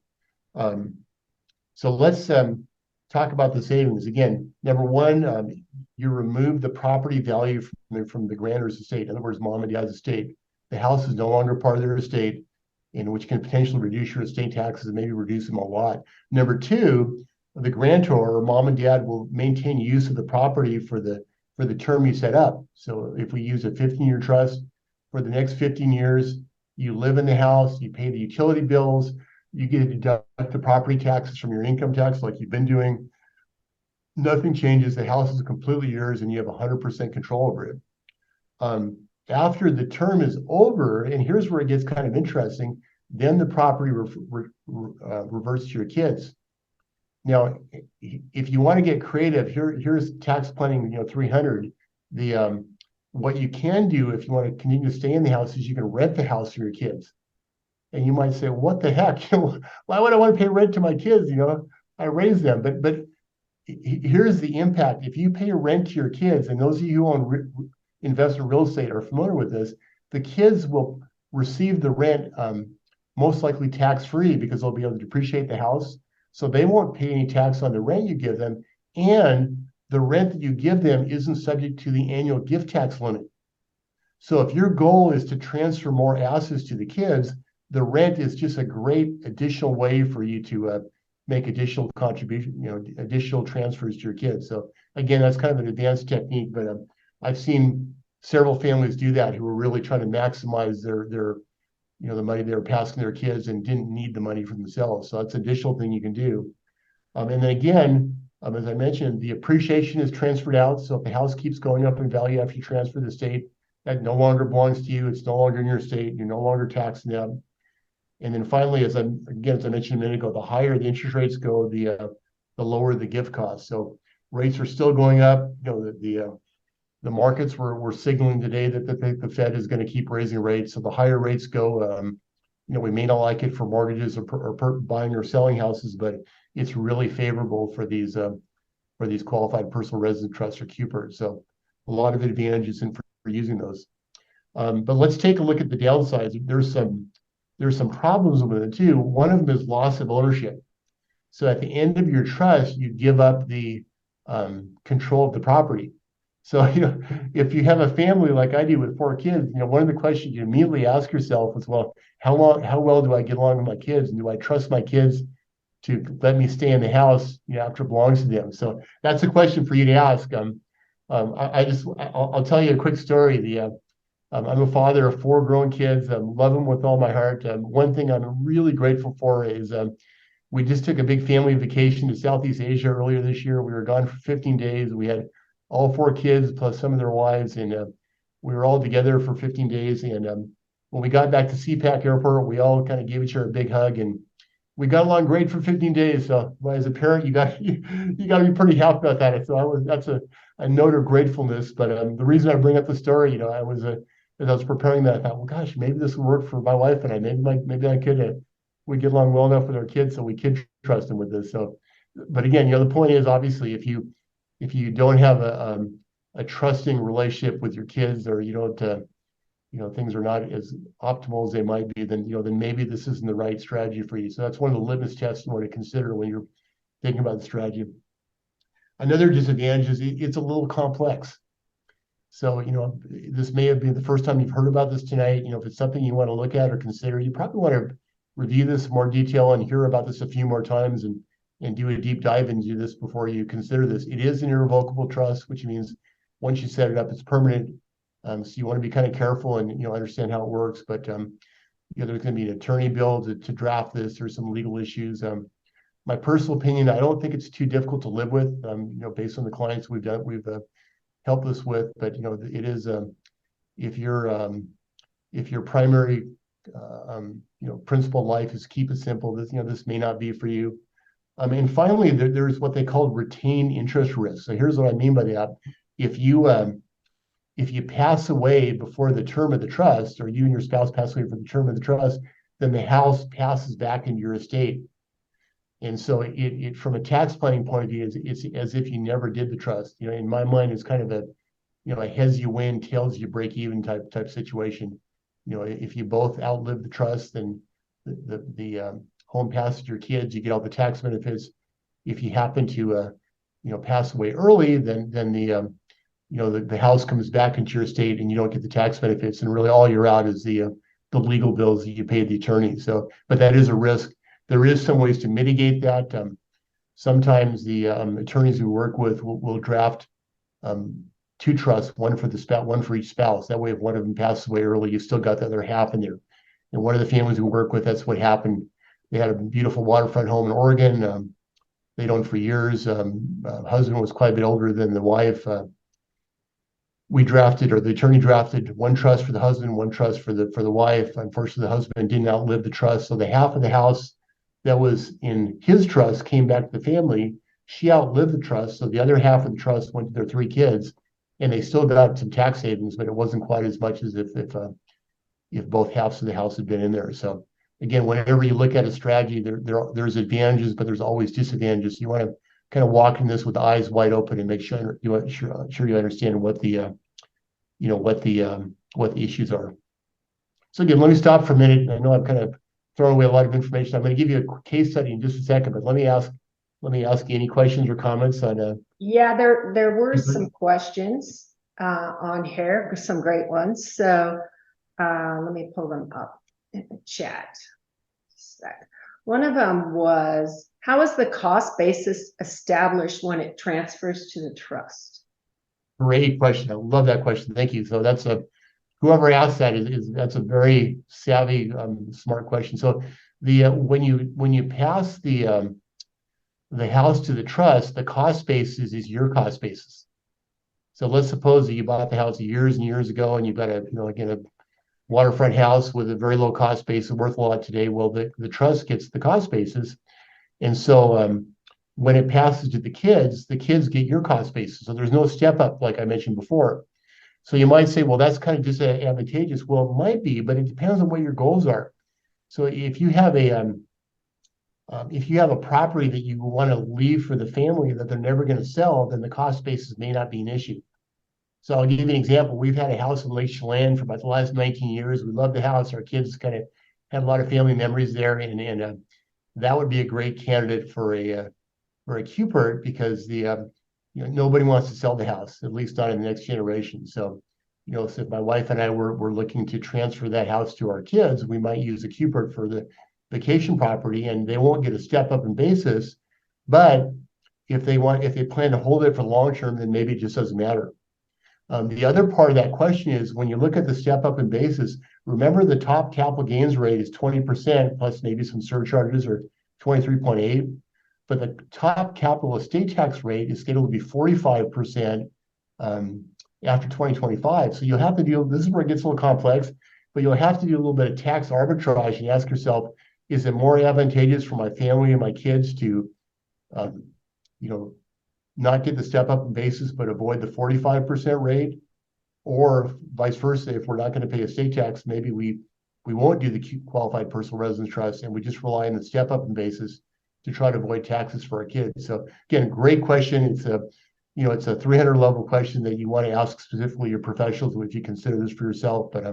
So let's talk about the savings again. Number one, you remove the property value from the grantor's estate. In other words, mom and dad's estate. The house is no longer part of their estate, which can potentially reduce your estate taxes and maybe reduce them a lot. Number two, the grantor or mom and dad will maintain use of the property for the term you set up. So if we use a 15-year trust, for the next 15 years, you live in the house, you pay the utility bills, you get to deduct the property taxes from your income tax like you've been doing. Nothing changes. The house is completely yours and you have 100% control over it. After the term is over, and here's where it gets kind of interesting, then the property reverts to your kids. Now, if you want to get creative, here's tax planning, 300. The what you can do if you want to continue to stay in the house is you can rent the house for your kids. And you might say, what the heck? Why would I want to pay rent to my kids? I raised them. But here's the impact. If you pay rent to your kids, and those of you who invest in real estate are familiar with this, the kids will receive the rent most likely tax-free because they'll be able to depreciate the house. So they won't pay any tax on the rent you give them. And the rent that you give them isn't subject to the annual gift tax limit. So if your goal is to transfer more assets to the kids, the rent is just a great additional way for you to make additional contribution, additional transfers to your kids. So again, that's kind of an advanced technique, but I've seen several families do that who were really trying to maximize their the money they were passing their kids and didn't need the money for themselves. So that's an additional thing you can do. And then again, as I mentioned, the appreciation is transferred out. So if the house keeps going up in value after you transfer the estate, that no longer belongs to you. It's no longer in your estate. You're no longer taxing them. And then finally, as I mentioned a minute ago, the higher the interest rates go, the lower the gift cost. So rates are still going up. The markets were signaling today that the Fed is going to keep raising rates. So the higher rates go, we may not like it for mortgages or buying or selling houses, but it's really favorable for these qualified personal resident trusts or QPERs. So a lot of advantages for using those. But let's take a look at the downsides. There's some problems with it too. One of them is loss of ownership. So at the end of your trust, you give up the control of the property. So, if you have a family like I do with 4 kids, one of the questions you immediately ask yourself is, well, how well do I get along with my kids? And do I trust my kids to let me stay in the house, after it belongs to them? So that's a question for you to ask. I'll tell you a quick story. I'm a father of 4 grown kids. Love them with all my heart. One thing I'm really grateful for is we just took a big family vacation to Southeast Asia earlier this year. We were gone for 15 days. We had all 4 kids plus some of their wives, and we were all together for 15 days. And when we got back to CPAC Airport, we all kind of gave each other a big hug, and we got along great for 15 days. So as a parent, you got to be pretty happy about that. So that's a note of gratefulness. But the reason I bring up the story, as I was preparing that, I thought, well, gosh, maybe this will work for my wife and I. Maybe I could we get along well enough with our kids, so we could trust them with this. So, but again, the point is, obviously, if you don't have a trusting relationship with your kids, or you don't, things are not as optimal as they might be, then maybe this isn't the right strategy for you. So that's one of the litmus tests you want to consider when you're thinking about the strategy. Another disadvantage is it's a little complex. So, this may have been the first time you've heard about this tonight. If it's something you want to look at or consider, you probably want to review this in more detail and hear about this a few more times and do a deep dive into this before you consider this. It is an irrevocable trust, which means once you set it up, it's permanent. So you want to be kind of careful and, understand how it works. But, there's going to be an attorney bill to draft this. There's some legal issues. My personal opinion, I don't think it's too difficult to live with, based on the clients we've helped us with. But, it is, if your primary, principle in life is keep it simple, this may not be for you. And finally, there's what they call retained interest risk. So here's what I mean by that. If you pass away before the term of the trust, or you and your spouse pass away for the term of the trust, then the house passes back into your estate. And so it from a tax planning point of view, it's as if you never did the trust. In my mind, it's kind of a heads you win, tails you break even type situation. If you both outlive the trust, then the home passes to your kids, you get all the tax benefits. If you happen to pass away early, then the house comes back into your estate and you don't get the tax benefits, and really all you're out is the legal bills that you paid the attorney. So, but that is a risk. There is some ways to mitigate that. Sometimes the attorneys we work with will draft 2 trusts, one for each spouse. That way, if one of them passes away early, you still got the other half in there. And one of the families we work with, that's what happened. They had a beautiful waterfront home in Oregon. They'd owned for years. Husband was quite a bit older than the wife. The attorney drafted 1 trust for the husband, 1 trust for the wife. Unfortunately, the husband didn't outlive the trust, so the half of the house that was in his trust came back to the family. She outlived the trust, so the other half of the trust went to their 3 kids, and they still got some tax savings, but it wasn't quite as much as if both halves of the house had been in there. So again, whenever you look at a strategy, there's advantages, but there's always disadvantages. You want to kind of walk in this with eyes wide open and make sure you understand what the what the issues are. So again, let me stop for a minute. I know I've kind of thrown away a lot of information. I'm going to give you a case study in just a second, but let me ask you any questions or comments on Yeah, there were some questions on here, some great ones. So let me pull them up in the chat. One of them was, how is the cost basis established when it transfers to the trust? Great question. I love that question. Thank you. So that's whoever asked that that's a very savvy, smart question. So when you pass the house to the trust, the cost basis is your cost basis. So let's suppose that you bought the house years and years ago, and you've got a waterfront house with a very low cost basis worth a lot today. Well, the trust gets the cost basis, and so when it passes to the kids get your cost basis. So there's no step up like I mentioned before. So you might say, well, that's kind of disadvantageous. Well, it might be, but it depends on what your goals are. So if you have a property that you want to leave for the family that they're never going to sell, then the cost basis may not be an issue. So I'll give you an example. We've had a house in Lake Chelan for about the last 19 years. We love the house. Our kids kind of had a lot of family memories there, and that would be a great candidate for a QPERT because nobody wants to sell the house, at least not in the next generation. So, so if my wife and I were looking to transfer that house to our kids, we might use a QPERT for the vacation property, and they won't get a step up in basis. But if they plan to hold it for long term, then maybe it just doesn't matter. The other part of that question is when you look at the step up in basis, remember the top capital gains rate is 20% plus maybe some surcharges or 23.8. But the top capital estate tax rate is scheduled to be 45% after 2025. So you'll have to this is where it gets a little complex, but you'll have to do a little bit of tax arbitrage and ask yourself, is it more advantageous for my family and my kids to, not get the step up in basis, but avoid the 45% rate? Or vice versa, if we're not going to pay estate tax, maybe we won't do the qualified personal residence trust and we just rely on the step up in basis to try to avoid taxes for our kids. So again, great question. It's a 300 level question that you want to ask specifically your professionals if you consider this for yourself. But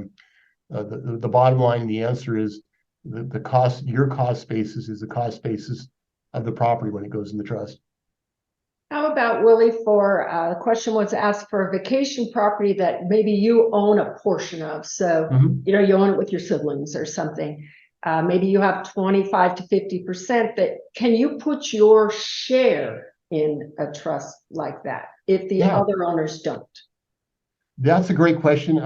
the bottom line, the answer is your cost basis is the cost basis of the property when it goes in the trust. How about, Willie, for the question was asked for a vacation property that maybe you own a portion of. So, you own it with your siblings or something. Maybe you have 25 to 50% that can you put your share in a trust like that if the other owners don't? That's a great question.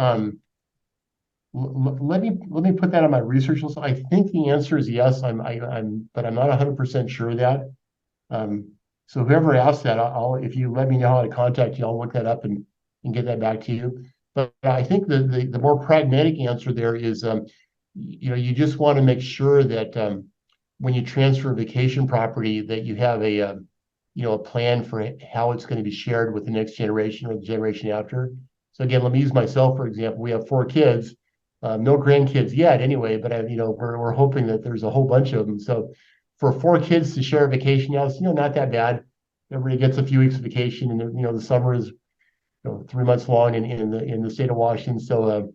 Let me put that on my research list. I think the answer is yes. But I'm not 100% sure of that. So whoever asked that, if you let me know how to contact you, I'll look that up and get that back to you. But I think the more pragmatic answer there is, you just want to make sure that when you transfer a vacation property, that you have a plan for how it's going to be shared with the next generation or the generation after. So again, let me use myself for example. We have 4 kids, no grandkids yet, anyway. But we're hoping that there's a whole bunch of them. So for 4 kids to share a vacation house, not that bad. Everybody gets a few weeks of vacation, and the summer is 3 months long in the state of Washington. So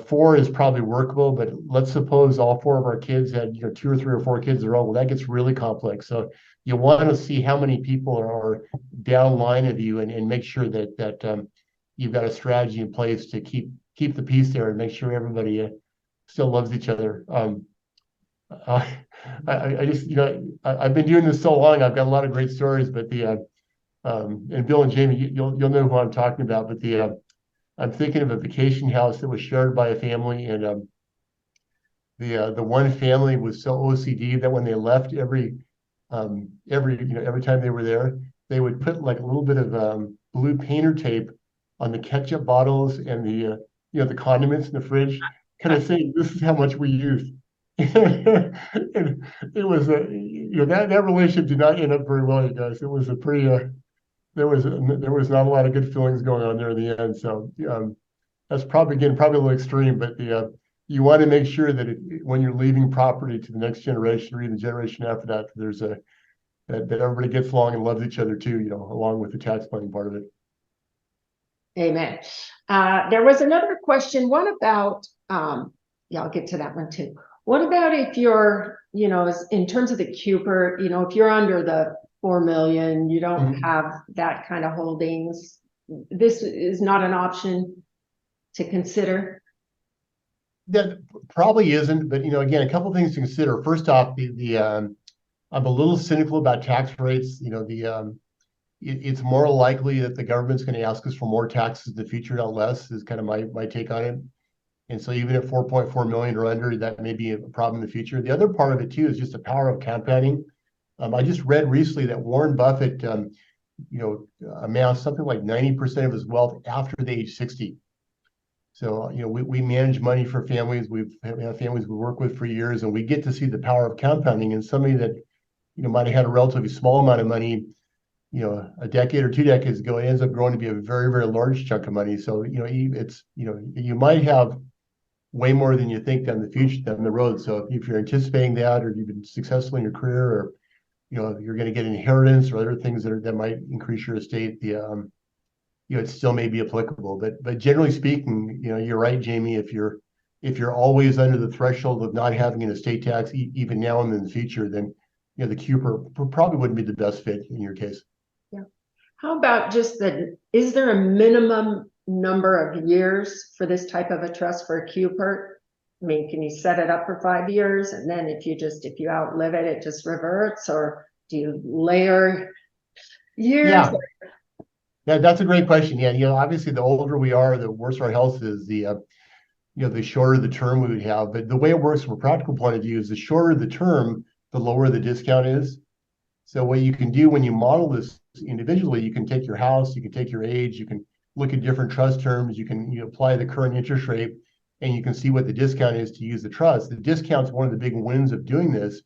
4 is probably workable, but let's suppose all 4 of our kids had 2 or 3 or 4 kids their own. Well, that gets really complex. So you want to see how many people are down line of you and make sure that you've got a strategy in place to keep the peace there and make sure everybody still loves each other. I just I've been doing this so long. I've got a lot of great stories, but and Bill and Jamie, you'll know who I'm talking about. But I'm thinking of a vacation house that was shared by a family, and the one family was so OCD that when they left every time they were there, they would put like a little bit of blue painter tape on the ketchup bottles and the condiments in the fridge, kind of saying this is how much we use. And it was a, that relationship did not end up very well, you guys. It was a pretty, there was not a lot of good feelings going on there in the end. So, that's probably, again, probably a little extreme, but you want to make sure that when you're leaving property to the next generation or even the generation after that, there's that everybody gets along and loves each other too, along with the tax planning part of it. Amen. There was another question. What about, yeah, I'll get to that one too. What about if you're, in terms of the Cooper, if you're under the 4 million, you don't have that kind of holdings, this is not an option to consider? That probably isn't, but again, a couple of things to consider. First off, I'm a little cynical about tax rates. It's more likely that the government's going to ask us for more taxes in the future, not less, is kind of my take on it. And so even at 4.4 million or under, that may be a problem in the future. The other part of it too is just the power of compounding. I just read recently that Warren Buffett, amassed something like 90% of his wealth after the age 60. So, we manage money for families. We've had families we work with for years, and we get to see the power of compounding. And somebody that, might have had a relatively small amount of money, a decade or 2 decades ago, it ends up growing to be a very, very large chunk of money. So, you might have way more than you think down the road. So if you're anticipating that, or you've been successful in your career, or, you're going to get inheritance or other things that might increase your estate, it still may be applicable. But generally speaking, you're right, Jamie, if you're always under the threshold of not having an estate tax, even now and in the future, then, the Cooper probably wouldn't be the best fit in your case. Yeah. How about just is there a minimum number of years for this type of a trust for a Cooper? I mean, can you set it up for 5 years, and then if you outlive it, it just reverts, or do you layer years? Yeah, that's a great question. Yeah, obviously the older we are, the worse our health is, the shorter the term we would have. But the way it works from a practical point of view is the shorter the term, the lower the discount is. So what you can do when you model this individually, you can take your house, you can take your age, you can look at different trust terms, you can apply the current interest rate, and you can see what the discount is to use the trust. The discount's one of the big wins of doing this.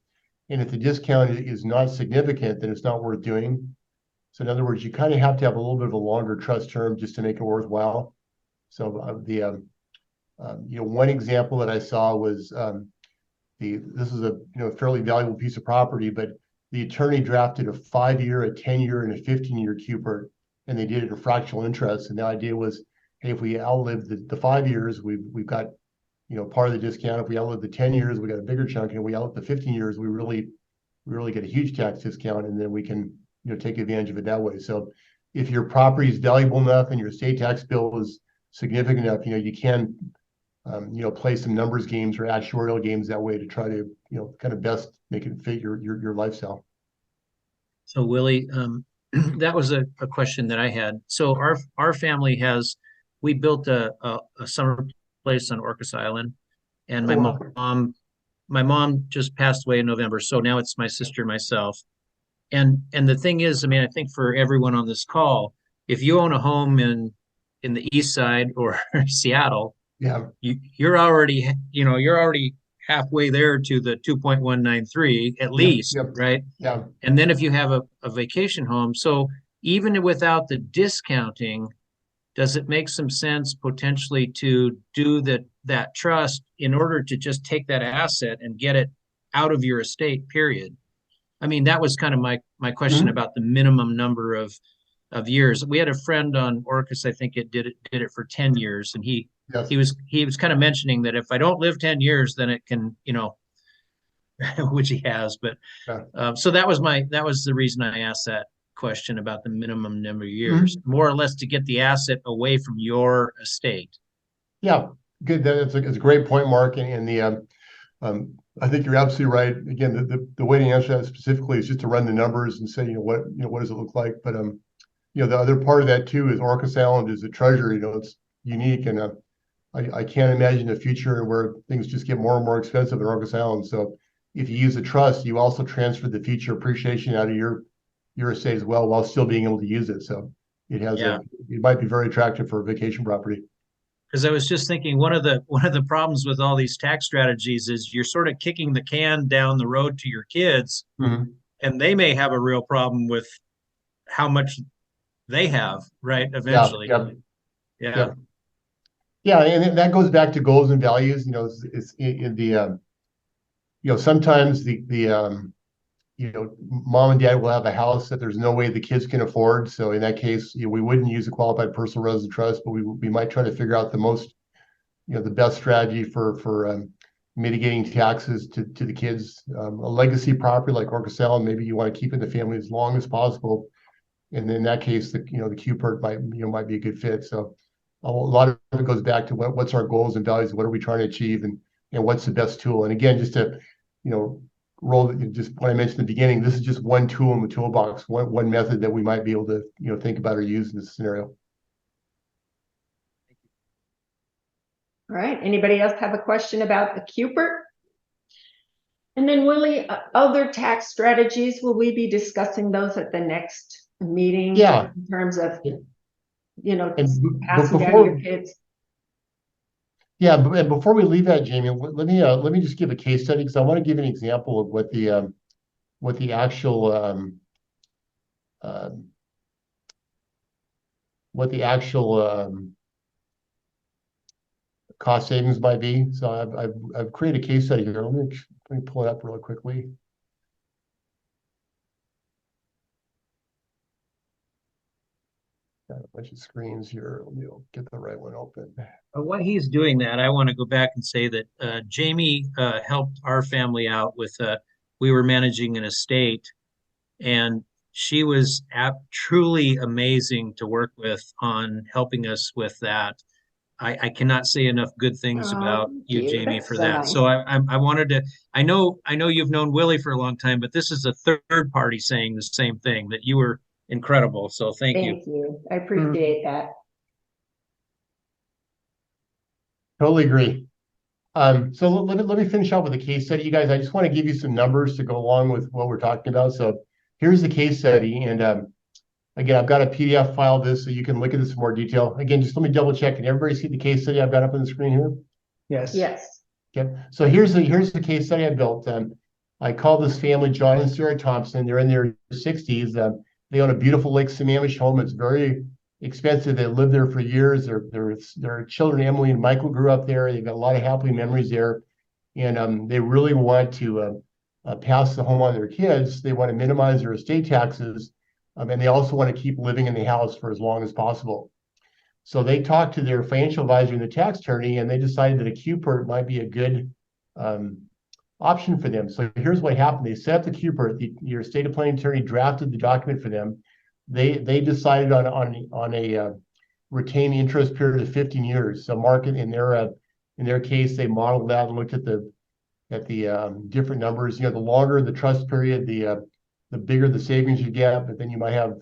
And if the discount is not significant, then it's not worth doing. So in other words, you kind of have to have a little bit of a longer trust term just to make it worthwhile. So one example that I saw was this is a fairly valuable piece of property, but the attorney drafted a 5-year, a 10-year, and a 15-year Cooper, and they did it at fractional interest. And the idea was, hey, if we outlive the 5 years, we've got part of the discount. If we outlive the 10 years, we got a bigger chunk, and we outlive the 15 years, we really get a huge tax discount, and then we can take advantage of it that way. So if your property is valuable enough and your estate tax bill is significant enough, you can play some numbers games or actuarial games that way to try to kind of best make it fit your lifestyle. So Willie, that was a question that I had. So our family we built a summer place on Orcas Island, and my mom just passed away in November. So now it's my sister and myself. And the thing is, I mean, I think for everyone on this call, if you own a home in the East Side or Seattle, you're already halfway there to the 2.193 at least, right? Yeah. And then if you have a vacation home, so even without the discounting, does it make some sense potentially to do that trust in order to just take that asset and get it out of your estate, period? I mean, that was kind of my question about the minimum number of years. We had a friend on Orcas, I think it did it for 10 years, and he was kind of mentioning that if I don't live 10 years, then it can, which he has. But so that was the reason I asked that question about the minimum number of years, more or less to get the asset away from your estate. Yeah, good. It's a great point, Mark. And I think you're absolutely right. Again, the way to answer that specifically is just to run the numbers and say, what does it look like? But the other part of that too is Orcas Island is a treasure. It's unique, and I can't imagine a future where things just get more and more expensive in Orcas Island. So if you use a trust, you also transfer the future appreciation out of your estate as well, while still being able to use it. So it might be very attractive for a vacation property. Because I was just thinking one of the problems with all these tax strategies is you're sort of kicking the can down the road to your kids, Mhm. and they may have a real problem with how much they have, right? Yeah, Eventually. yeah, Yeah. yeah. Yeah, and that goes back to goals and values. It's in the sometimes mom and dad will have a house that there's no way the kids can afford. So in that case, we wouldn't use a qualified personal resident trust, but we might try to figure out the best strategy for mitigating taxes to the kids. A legacy property like Orcas Island, maybe you want to keep in the family as long as possible. And in that case, the QPERT might be a good fit. So a lot of it goes back to what's our goals and values, what are we trying to achieve, and what's the best tool. And again, just to roll just what I mentioned in the beginning, this is just one tool in the toolbox, one method that we might be able to think about or use in this scenario. All right, anybody else have a question about the QPERT? And then Willie, other tax strategies, will we be discussing those at the next meeting? Yeah. In terms of, And passing down your kids? Yeah, and before we leave that, Jamie, let me just give a case study, because I want to give an example of what the actual cost savings might be. So I've created a case study here. Let me pull it up really quickly. Got a bunch of screens here. Let me get the right one open. While he's doing that, I want to go back and say that Jamie helped our family out with we were managing an estate, and she was truly amazing to work with on helping us with that. I cannot say enough good things about you, Jamie, for that. Nice. So I wanted to. I know you've known Willie for a long time, but this is a third party saying the same thing, that you were incredible. So thank you. Thank you. I appreciate that. Totally agree. So let me finish off with a case study, you guys. I just want to give you some numbers to go along with what we're talking about. So here's the case study, and again, I've got a PDF file of this, so you can look at this in more detail. Again, just let me double check. Can everybody see the case study I've got up on the screen here? Yes. Yes. Okay. So here's the case study I built. I call this family John and Sarah Thompson. They're in their 60s. They own a beautiful Lake Sammamish home. It's very expensive. They lived there for years. Their children, Emily and Michael, grew up there. They've got a lot of happy memories there, and they really want to pass the home on to their kids. They want to minimize their estate taxes, and they also want to keep living in the house for as long as possible. So they talked to their financial advisor and the tax attorney, and they decided that a QPERT might be a good option for them. So here's what happened. They set up the QPERT. Your estate planning attorney drafted the document for them. They decided on a retained interest period of 15 years. So market in their case, they modeled that and looked at the different numbers. The longer the trust period, the bigger the savings you get. But then you might have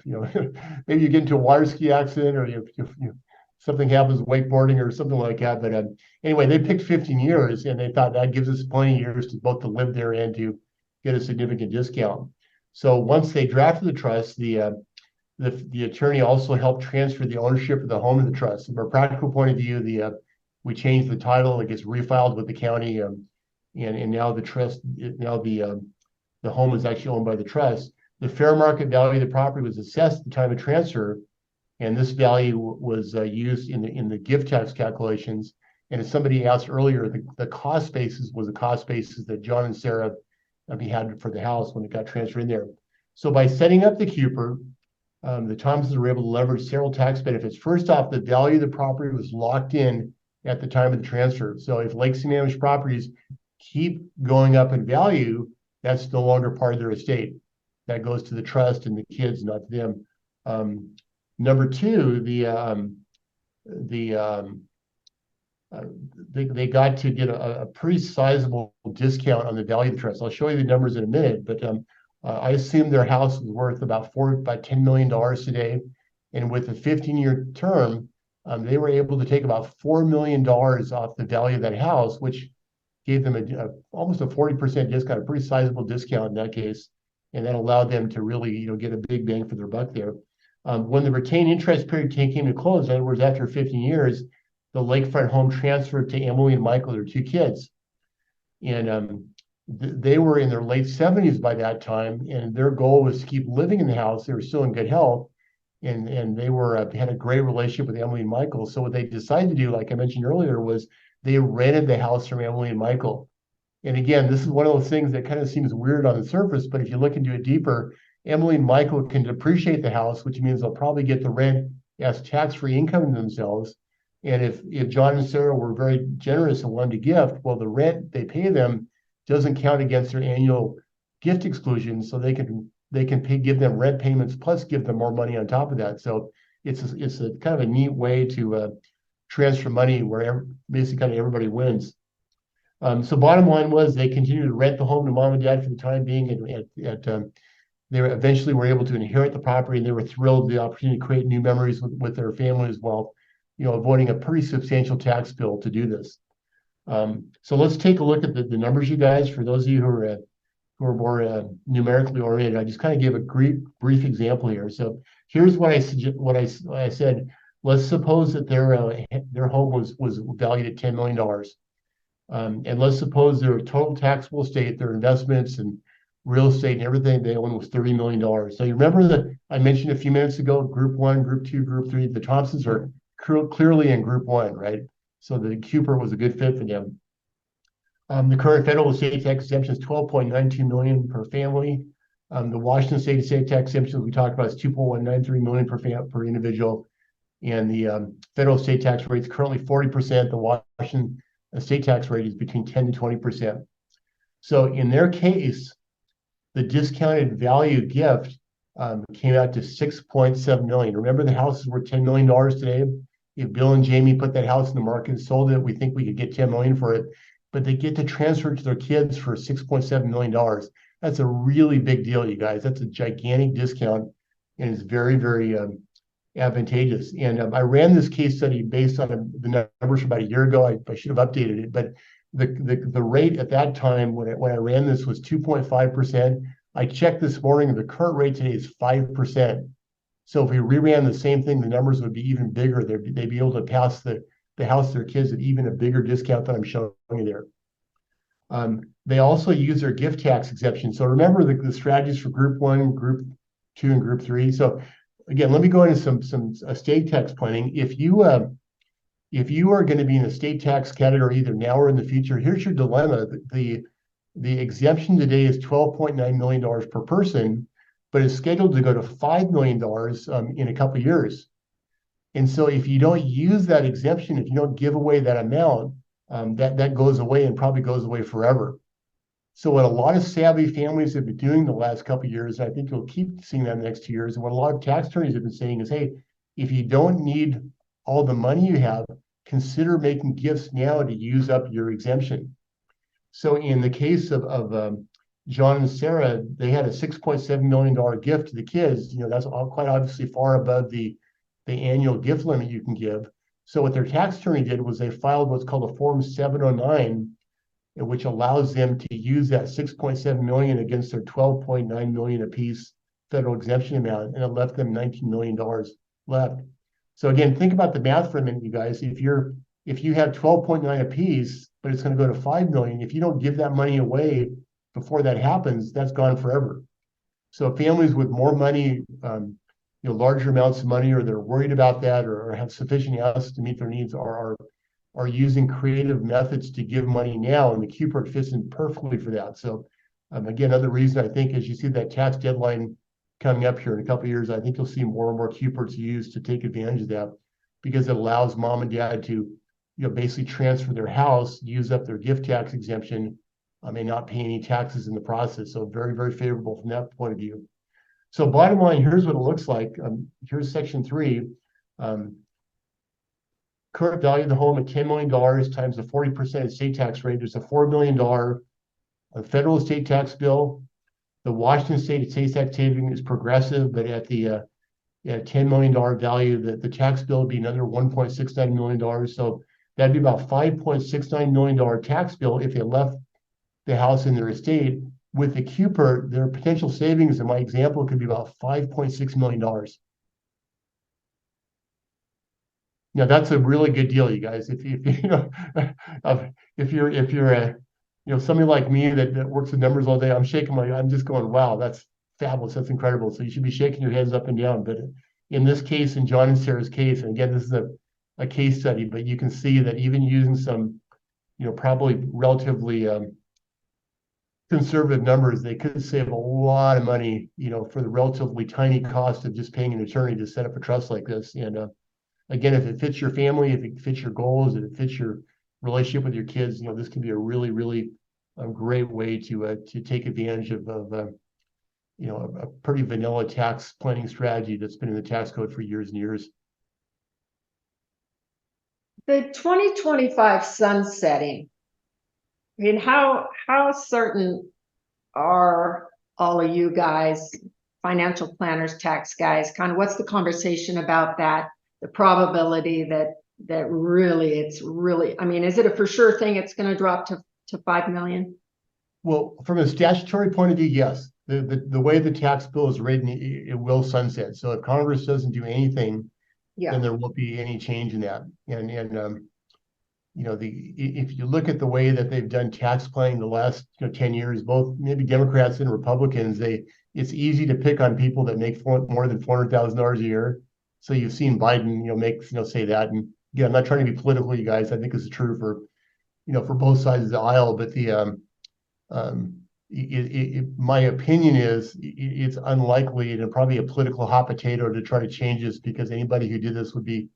maybe you get into a water ski accident, or you something happens wakeboarding or something like that. But anyway, they picked 15 years, and they thought that gives us plenty of years to both to live there and to get a significant discount. So once they drafted the trust, the attorney also helped transfer the ownership of the home to the trust. From a practical point of view, we changed the title. It gets refiled with the county, and now the home is actually owned by the trust. The fair market value of the property was assessed at the time of transfer, and this value was used in the gift tax calculations. And as somebody asked earlier, the cost basis was the cost basis that John and Sarah had for the house when it got transferred in there. So by setting up the QPERT, the Thompsons were able to leverage several tax benefits. First off, the value of the property was locked in at the time of the transfer. So if Lake Sammamish properties keep going up in value, that's no longer part of their estate. That goes to the trust and the kids, not to them. Number two, they got to get a pretty sizable discount on the value of the trust. I'll show you the numbers in a minute, but I assume their house was worth about $10 million today, and with a 15-year term, they were able to take about $4 million off the value of that house, which gave them almost a 40% discount, a pretty sizable discount in that case, and that allowed them to really get a big bang for their buck there. When the retained interest period came to close, in other words, after 15 years, the lakefront home transferred to Emily and Michael, their two kids. And they were in their late 70s by that time, and their goal was to keep living in the house. They were still in good health, and they were had a great relationship with Emily and Michael. So what they decided to do, like I mentioned earlier, was they rented the house from Emily and Michael. And again, this is one of those things that kind of seems weird on the surface, but if you look into it deeper, Emily and Michael can depreciate the house, which means they'll probably get the rent as tax-free income to themselves. And if John and Sarah were very generous and wanted to gift, well, the rent they pay them doesn't count against their annual gift exclusion, so they can give them rent payments plus give them more money on top of that. So it's a kind of a neat way to transfer money where basically kind of everybody wins. So bottom line was they continued to rent the home to mom and dad for the time being, and they eventually were able to inherit the property, and they were thrilled with the opportunity to create new memories with their family as well, avoiding a pretty substantial tax bill to do this. So let's take a look at the numbers, you guys. For those of you who are more numerically oriented, I just kind of gave a brief example here. So here's what I said. Let's suppose that their home was valued at $10 million. And let's suppose their total taxable estate, their investments and real estate and everything they own was $30 million. So you remember that I mentioned a few minutes ago, group 1, group 2, group 3, the Thompsons are clearly in group 1, right? So the Cooper was a good fit for them. The current federal estate tax exemption is $12.92 million per family. The Washington state estate tax exemption we talked about is $2.193 million per individual. And the federal estate tax rate is currently 40%. The Washington estate tax rate is between 10 to 20%. So in their case, the discounted value gift came out to $6.7 million. Remember, the house is worth $10 million today. If Bill and Jamie put that house in the market and sold it, we think we could get $10 million for it. But they get to transfer it to their kids for $6.7 million. That's a really big deal, you guys. That's a gigantic discount, and it's very, very advantageous. And I ran this case study based on the numbers from about a year ago. I should have updated it, but the rate at that time when I ran this was 2.5%. I checked this morning, and the current rate today is 5%. So if we reran the same thing, the numbers would be even bigger. They'd be able to pass the house to their kids at even a bigger discount than I'm showing you there. They also use their gift tax exemption. So remember the strategies for group 1, group 2, and group 3. So again, let me go into some estate tax planning. If you are going to be in a state tax category either now or in the future, here's your dilemma. The exemption today is $12.9 million per person, but it's scheduled to go to $5 million in a couple of years. And so if you don't use that exemption, if you don't give away that amount, that goes away and probably goes away forever. So what a lot of savvy families have been doing the last couple of years, and I think you'll keep seeing that in the next 2 years, and what a lot of tax attorneys have been saying is, hey, if you don't need all the money you have, consider making gifts now to use up your exemption. So in the case of John and Sarah, they had a $6.7 million gift to the kids. That's quite obviously far above the annual gift limit you can give. So what their tax attorney did was they filed what's called a Form 709, which allows them to use that $6.7 million against their $12.9 million apiece federal exemption amount, and it left them $19 million left. So again, think about the math for a minute, you guys. If you have 12.9 apiece, but it's going to go to 5 million, if you don't give that money away before that happens, that's gone forever. So families with more money, larger amounts of money, or they're worried about that, or have sufficient assets to meet their needs, are using creative methods to give money now, and the Cupid fits in perfectly for that. So again, another reason I think as you see that tax deadline coming up here in a couple of years, I think you'll see more and more Cupids used to take advantage of that, because it allows mom and dad to basically transfer their house, use up their gift tax exemption, and not pay any taxes in the process. So very, very favorable from that point of view. So bottom line, here's what it looks like. Here's section 3. Current value of the home at $10 million times the 40% estate tax rate. There's a $4 million federal estate tax bill. The Washington state estate tax saving is progressive, but at the $10 million value, the tax bill would be another $1.69 million. So that'd be about $5.69 million tax bill if they left the house in their estate. With the Cooper, their potential savings in my example could be about $5.6 million. Now that's a really good deal, you guys. If you know, if you're a, somebody like me that works with numbers all day, I'm just going, wow, that's fabulous, that's incredible. So you should be shaking your heads up and down. But in this case, in John and Sarah's case, and again, this is a case study, but you can see that even using some, probably relatively conservative numbers, they could save a lot of money, for the relatively tiny cost of just paying an attorney to set up a trust like this. And again, if it fits your family, if it fits your goals, if it fits your relationship with your kids, this can be a really, really great way to take advantage of a pretty vanilla tax planning strategy that's been in the tax code for years and years. The 2025 sunsetting, I mean, how certain are all of you guys, financial planners, tax guys, kind of what's the conversation about that? The probability that really, it's really, I mean, is it a for sure thing it's going to drop to 5 million? Well, from a statutory point of view, yes. The way the tax bill is written, it will sunset. So if Congress doesn't do anything, then there won't be any change in that. And if you look at the way that they've done tax planning the last 10 years, both maybe Democrats and Republicans, it's easy to pick on people that make more than $400,000 a year. So you've seen Biden, say that. And again, I'm not trying to be political, you guys. I think this is true for both sides of the aisle. But my opinion is it's unlikely and probably a political hot potato to try to change this, because anybody who did this would be,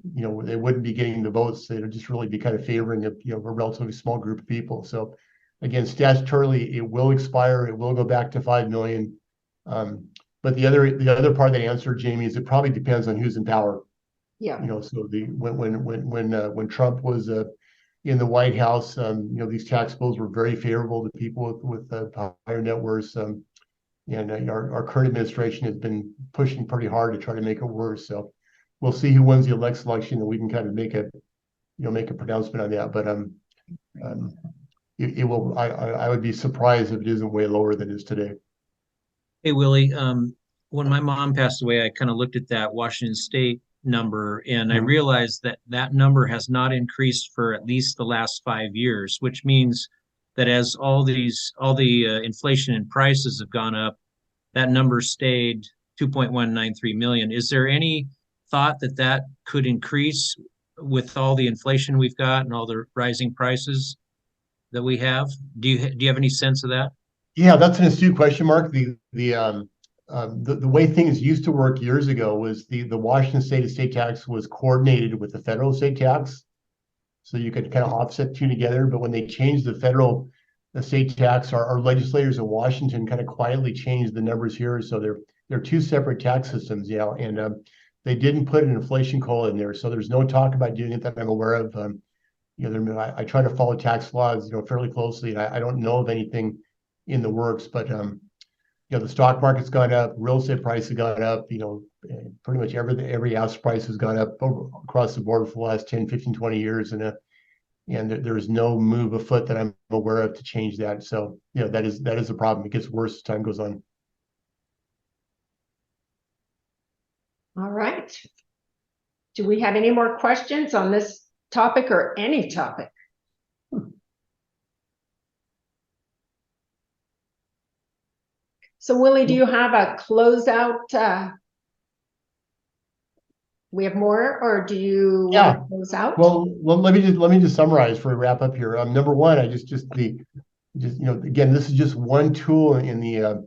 they wouldn't be getting the votes. They'd just really be kind of favoring a relatively small group of people. So again, statutorily, it will expire. It will go back to 5 million. But the other part of that answer, Jamie, is it probably depends on who's in power. Yeah. So when Trump was in the White House, these tax bills were very favorable to people with higher net worths. And our current administration has been pushing pretty hard to try to make it worse. So we'll see who wins the next election, and we can kind of make a pronouncement on that. But it will. I would be surprised if it isn't way lower than it is today. Hey, Willie, when my mom passed away, I kind of looked at that Washington State number, and I realized that number has not increased for at least the last 5 years, which means that as all the inflation and prices have gone up, that number stayed 2.193 million. Is there any thought that could increase with all the inflation we've got and all the rising prices that we have? Do you have any sense of that? Yeah, that's an astute question, Mark. The way things used to work years ago was the Washington State estate tax was coordinated with the federal estate tax, so you could kind of offset two together. But when they changed the federal estate tax, our legislators in Washington kind of quietly changed the numbers here, so they're two separate tax systems. Yeah, and they didn't put an inflation COLA in there, so there's no talk about doing it that I'm aware of. I try to follow tax laws, fairly closely, and I don't know of anything in the works. But the stock market's gone up, real estate prices have gone up, pretty much every house price has gone up across the board for the last 10, 15, 20 years. And there's no move afoot that I'm aware of to change that. So, that is a problem. It gets worse as time goes on. All right. Do we have any more questions on this topic or any topic? So Willie, do you have a closeout? We have more, or do you want to close out? Well, let me just summarize before we wrap up here. Number one, again, this is just one tool in the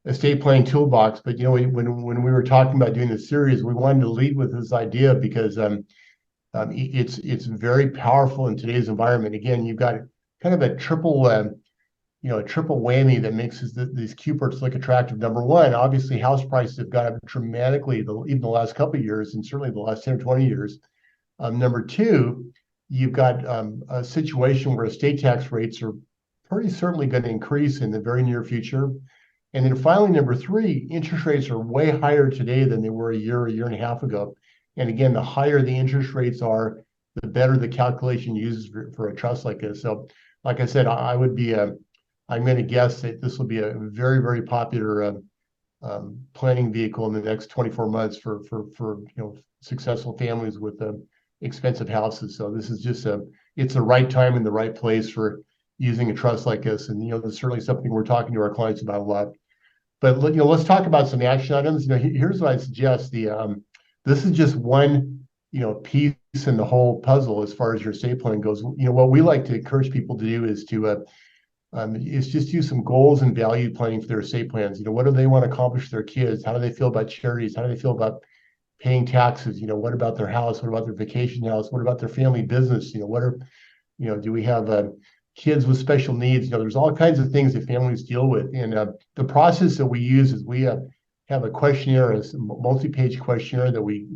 estate planning toolbox. But when we were talking about doing this series, we wanted to lead with this idea because it's very powerful in today's environment. Again, you've got kind of a triple whammy that makes these Cuperts look attractive. Number one, obviously house prices have gone up dramatically even the last couple of years, and certainly the last 10 or 20 years. Number two, you've got a situation where estate tax rates are pretty certainly going to increase in the very near future. And then finally, number three, interest rates are way higher today than they were a year and a half ago. And again, the higher the interest rates are, the better the calculation uses for a trust like this. So like I said, I'm going to guess that this will be a very, very popular planning vehicle in the next 24 months for successful families with expensive houses. So this is just it's the right time and the right place for using a trust like this. And, that's certainly something we're talking to our clients about a lot. But, let's talk about some action items. Here's what I suggest. This is just one, piece in the whole puzzle as far as your estate plan goes. What we like to encourage people to do is just do some goals and value planning for their estate plans. What do they want to accomplish for their kids? How do they feel about charities? How do they feel about paying taxes? What about their house? What about their vacation house? What about their family business? Do we have kids with special needs? There's all kinds of things that families deal with. And the process that we use is we have a questionnaire, a multi-page questionnaire that we've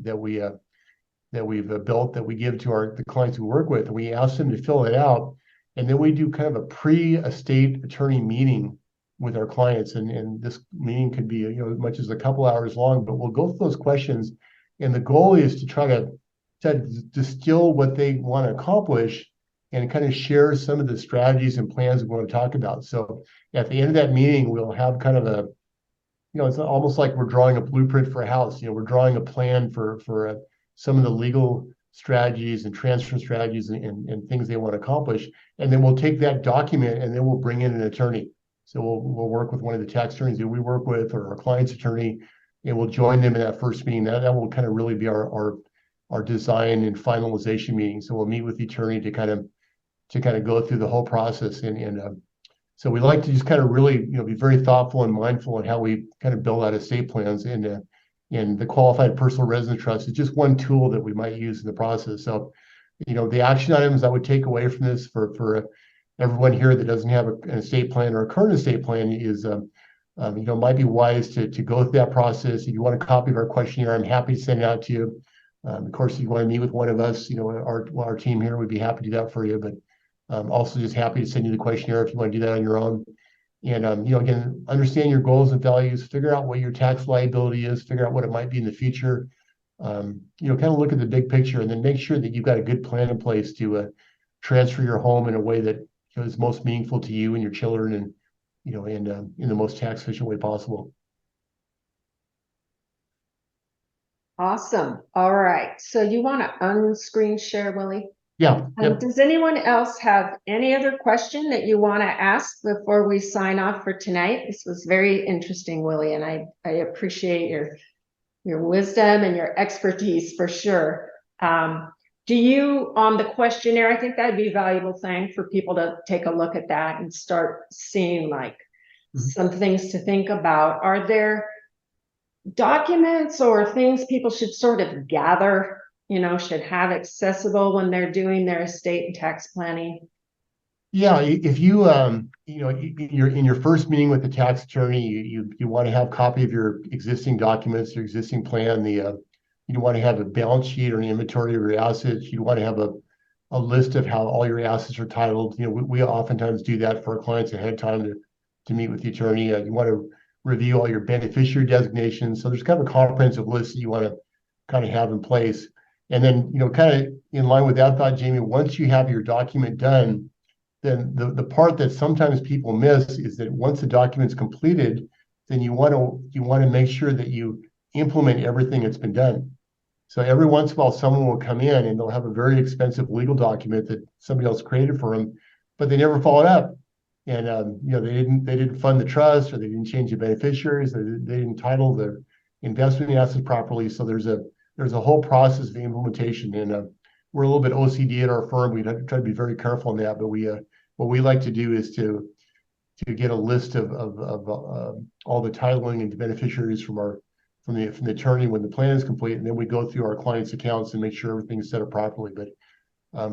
built that we give to the clients we work with. And we ask them to fill it out. And then we do kind of a pre-estate attorney meeting with our clients. And this meeting could be, as much as a couple hours long, but we'll go through those questions. And the goal is to try to distill what they want to accomplish and kind of share some of the strategies and plans we want to talk about. So at the end of that meeting, we'll have kind of it's almost like we're drawing a blueprint for a house. We're drawing a plan for some of the legal strategies and transfer strategies and things they want to accomplish. And then we'll take that document and then we'll bring in an attorney. So we'll work with one of the tax attorneys that we work with or our client's attorney, and we'll join them in that first meeting. That will kind of really be our design and finalization meeting. So we'll meet with the attorney to kind of go through the whole process. So we like to just kind of really, be very thoughtful and mindful in how we kind of build out estate plans. And the qualified personal residence trust is just one tool that we might use in the process. So, the action items I would take away from this for everyone here that doesn't have an estate plan or a current estate plan is, might be wise to go through that process. If you want a copy of our questionnaire, I'm happy to send it out to you. Of course, if you want to meet with one of us, our team here would be happy to do that for you. But also just happy to send you the questionnaire if you want to do that on your own. And, again, understand your goals and values, figure out what your tax liability is, figure out what it might be in the future. Kind of look at the big picture and then make sure that you've got a good plan in place to transfer your home in a way that is most meaningful to you and your children and, in the most tax efficient way possible. Awesome. All right. So you want to unscreen share, Willie? Yeah. Yep. Does anyone else have any other question that you want to ask before we sign off for tonight? This was very interesting, Willie, and I appreciate your wisdom and your expertise for sure. Do you, on the questionnaire, I think that'd be a valuable thing for people to take a look at that and start seeing some things to think about. Are there documents or things people should sort of gather, should have accessible when they're doing their estate and tax planning? Yeah, if you you're in your first meeting with the tax attorney, you want to have a copy of your existing documents, your existing plan. You want to have a balance sheet or an inventory of your assets. You want to have a list of how all your assets are titled. We oftentimes do that for our clients ahead of time to meet with the attorney. You want to review all your beneficiary designations. So there's kind of a comprehensive list that you want to kind of have in place. And then, kind of in line with that thought, Jamie, once you have your document done, then the part that sometimes people miss is that once the document's completed, then you want to make sure that you implement everything that's been done. So every once in a while, someone will come in and they'll have a very expensive legal document that somebody else created for them, but they never followed up. And they didn't fund the trust, or they didn't change the beneficiaries, they didn't title the investment assets properly. So there's a whole process of implementation, and we're a little bit OCD at our firm. We try to be very careful on that, but what we like to do is to get a list of all the titling and the beneficiaries from the attorney when the plan is complete, and then we go through our clients' accounts and make sure everything's set up properly. But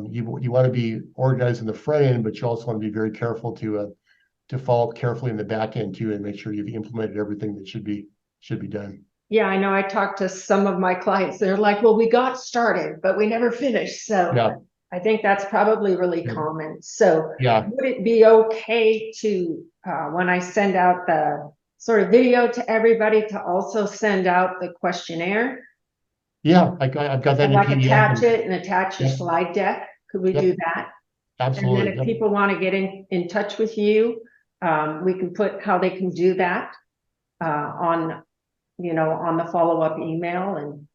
you want to be organized in the front end, but you also want to be very careful to follow up carefully in the back end too, and make sure you've implemented everything that should be done. Yeah, I know. I talked to some of my clients. They're like, well, we got started, but we never finished. So yeah. I think that's probably really common. So yeah. Would it be okay to, when I send out the sort of video to everybody, to also send out the questionnaire? Yeah, I've got that and in like PDF. Attach it and attach your slide deck. Could we do that? Absolutely. And then if people want to get in touch with you, we can put how they can do that on the follow-up email, and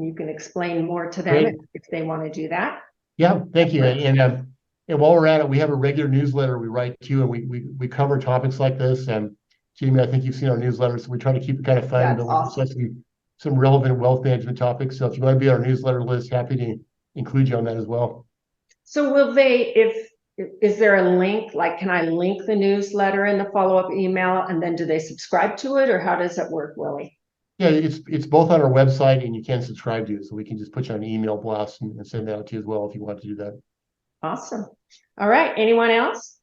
You can explain more to them Great. if they want to do that. Yeah, thank you. And while we're at it, we have a regular newsletter we write to, and we cover topics like this. And Jamie, I think you've seen our newsletter, so we try to keep it kind of fun, That's but we awesome. discuss some relevant wealth management topics. So if you want to be on our newsletter list, happy to include you on that as well. So will they, is there a link, like, can I link the newsletter in the follow-up email, and then do they subscribe to it, or how does that work, Willie? Yeah, it's both on our website, and you can subscribe to it, so we can just put you on an email blast and send that out to you as well if you want to do that. Awesome. All right, anyone else?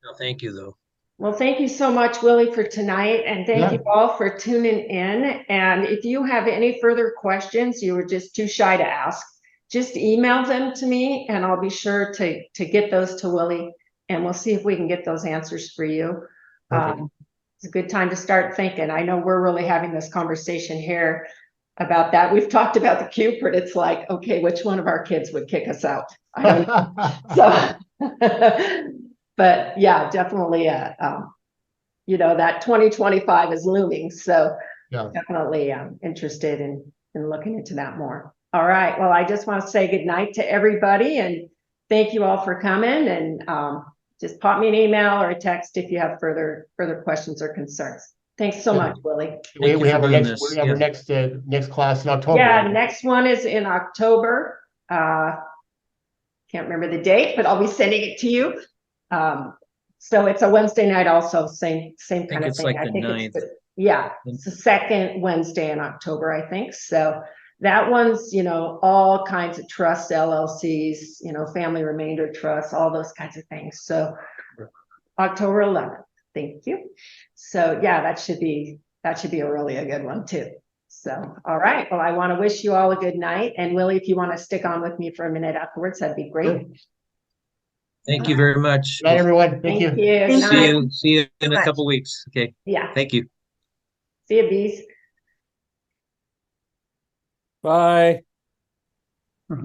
No, thank you, though. Well, thank you so much, Willie, for tonight, and thank Yeah. you all for tuning in. And if you have any further questions you were just too shy to ask, just email them to me, and I'll be sure to get those to Willie, and we'll see if we can get those answers for you. Perfect. It's a good time to start thinking. I know we're really having this conversation here about that. We've talked about the Cupid. It's like, okay, which one of our kids would kick us out? I don't know. So, but yeah, definitely, you know, that 2025 is looming. So Yeah. definitely interested in looking into that more. All right. Well, I just want to say good night to everybody, and thank you all for coming, and just pop me an email or a text if you have further questions or concerns. Thanks so much, Willie. Thank you We have for our doing next this. we have our next class in October. Yeah, right? next one is in October. Can't remember the date, but I'll be sending it to you. So it's a Wednesday night also, same kind of it's thing. like I the think 9th. it's the second Wednesday in October, I think. So that one's, you know, all kinds of trust LLCs, you know, family remainder trusts, all those kinds of things. So October 11th. Thank you. So yeah, that should be really a good one too. So, all right. Well, I want to wish you all a good night. And Willie, if you want to stick on with me for a minute afterwards, that'd be great. Sure. Thank you very much. Good night, everyone. Thank you. Good See night. you in a couple weeks. Okay. Yeah. Thank you. See you, bees. Bye. All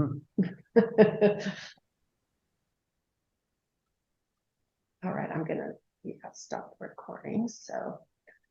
right, I'm gonna stop recording. So.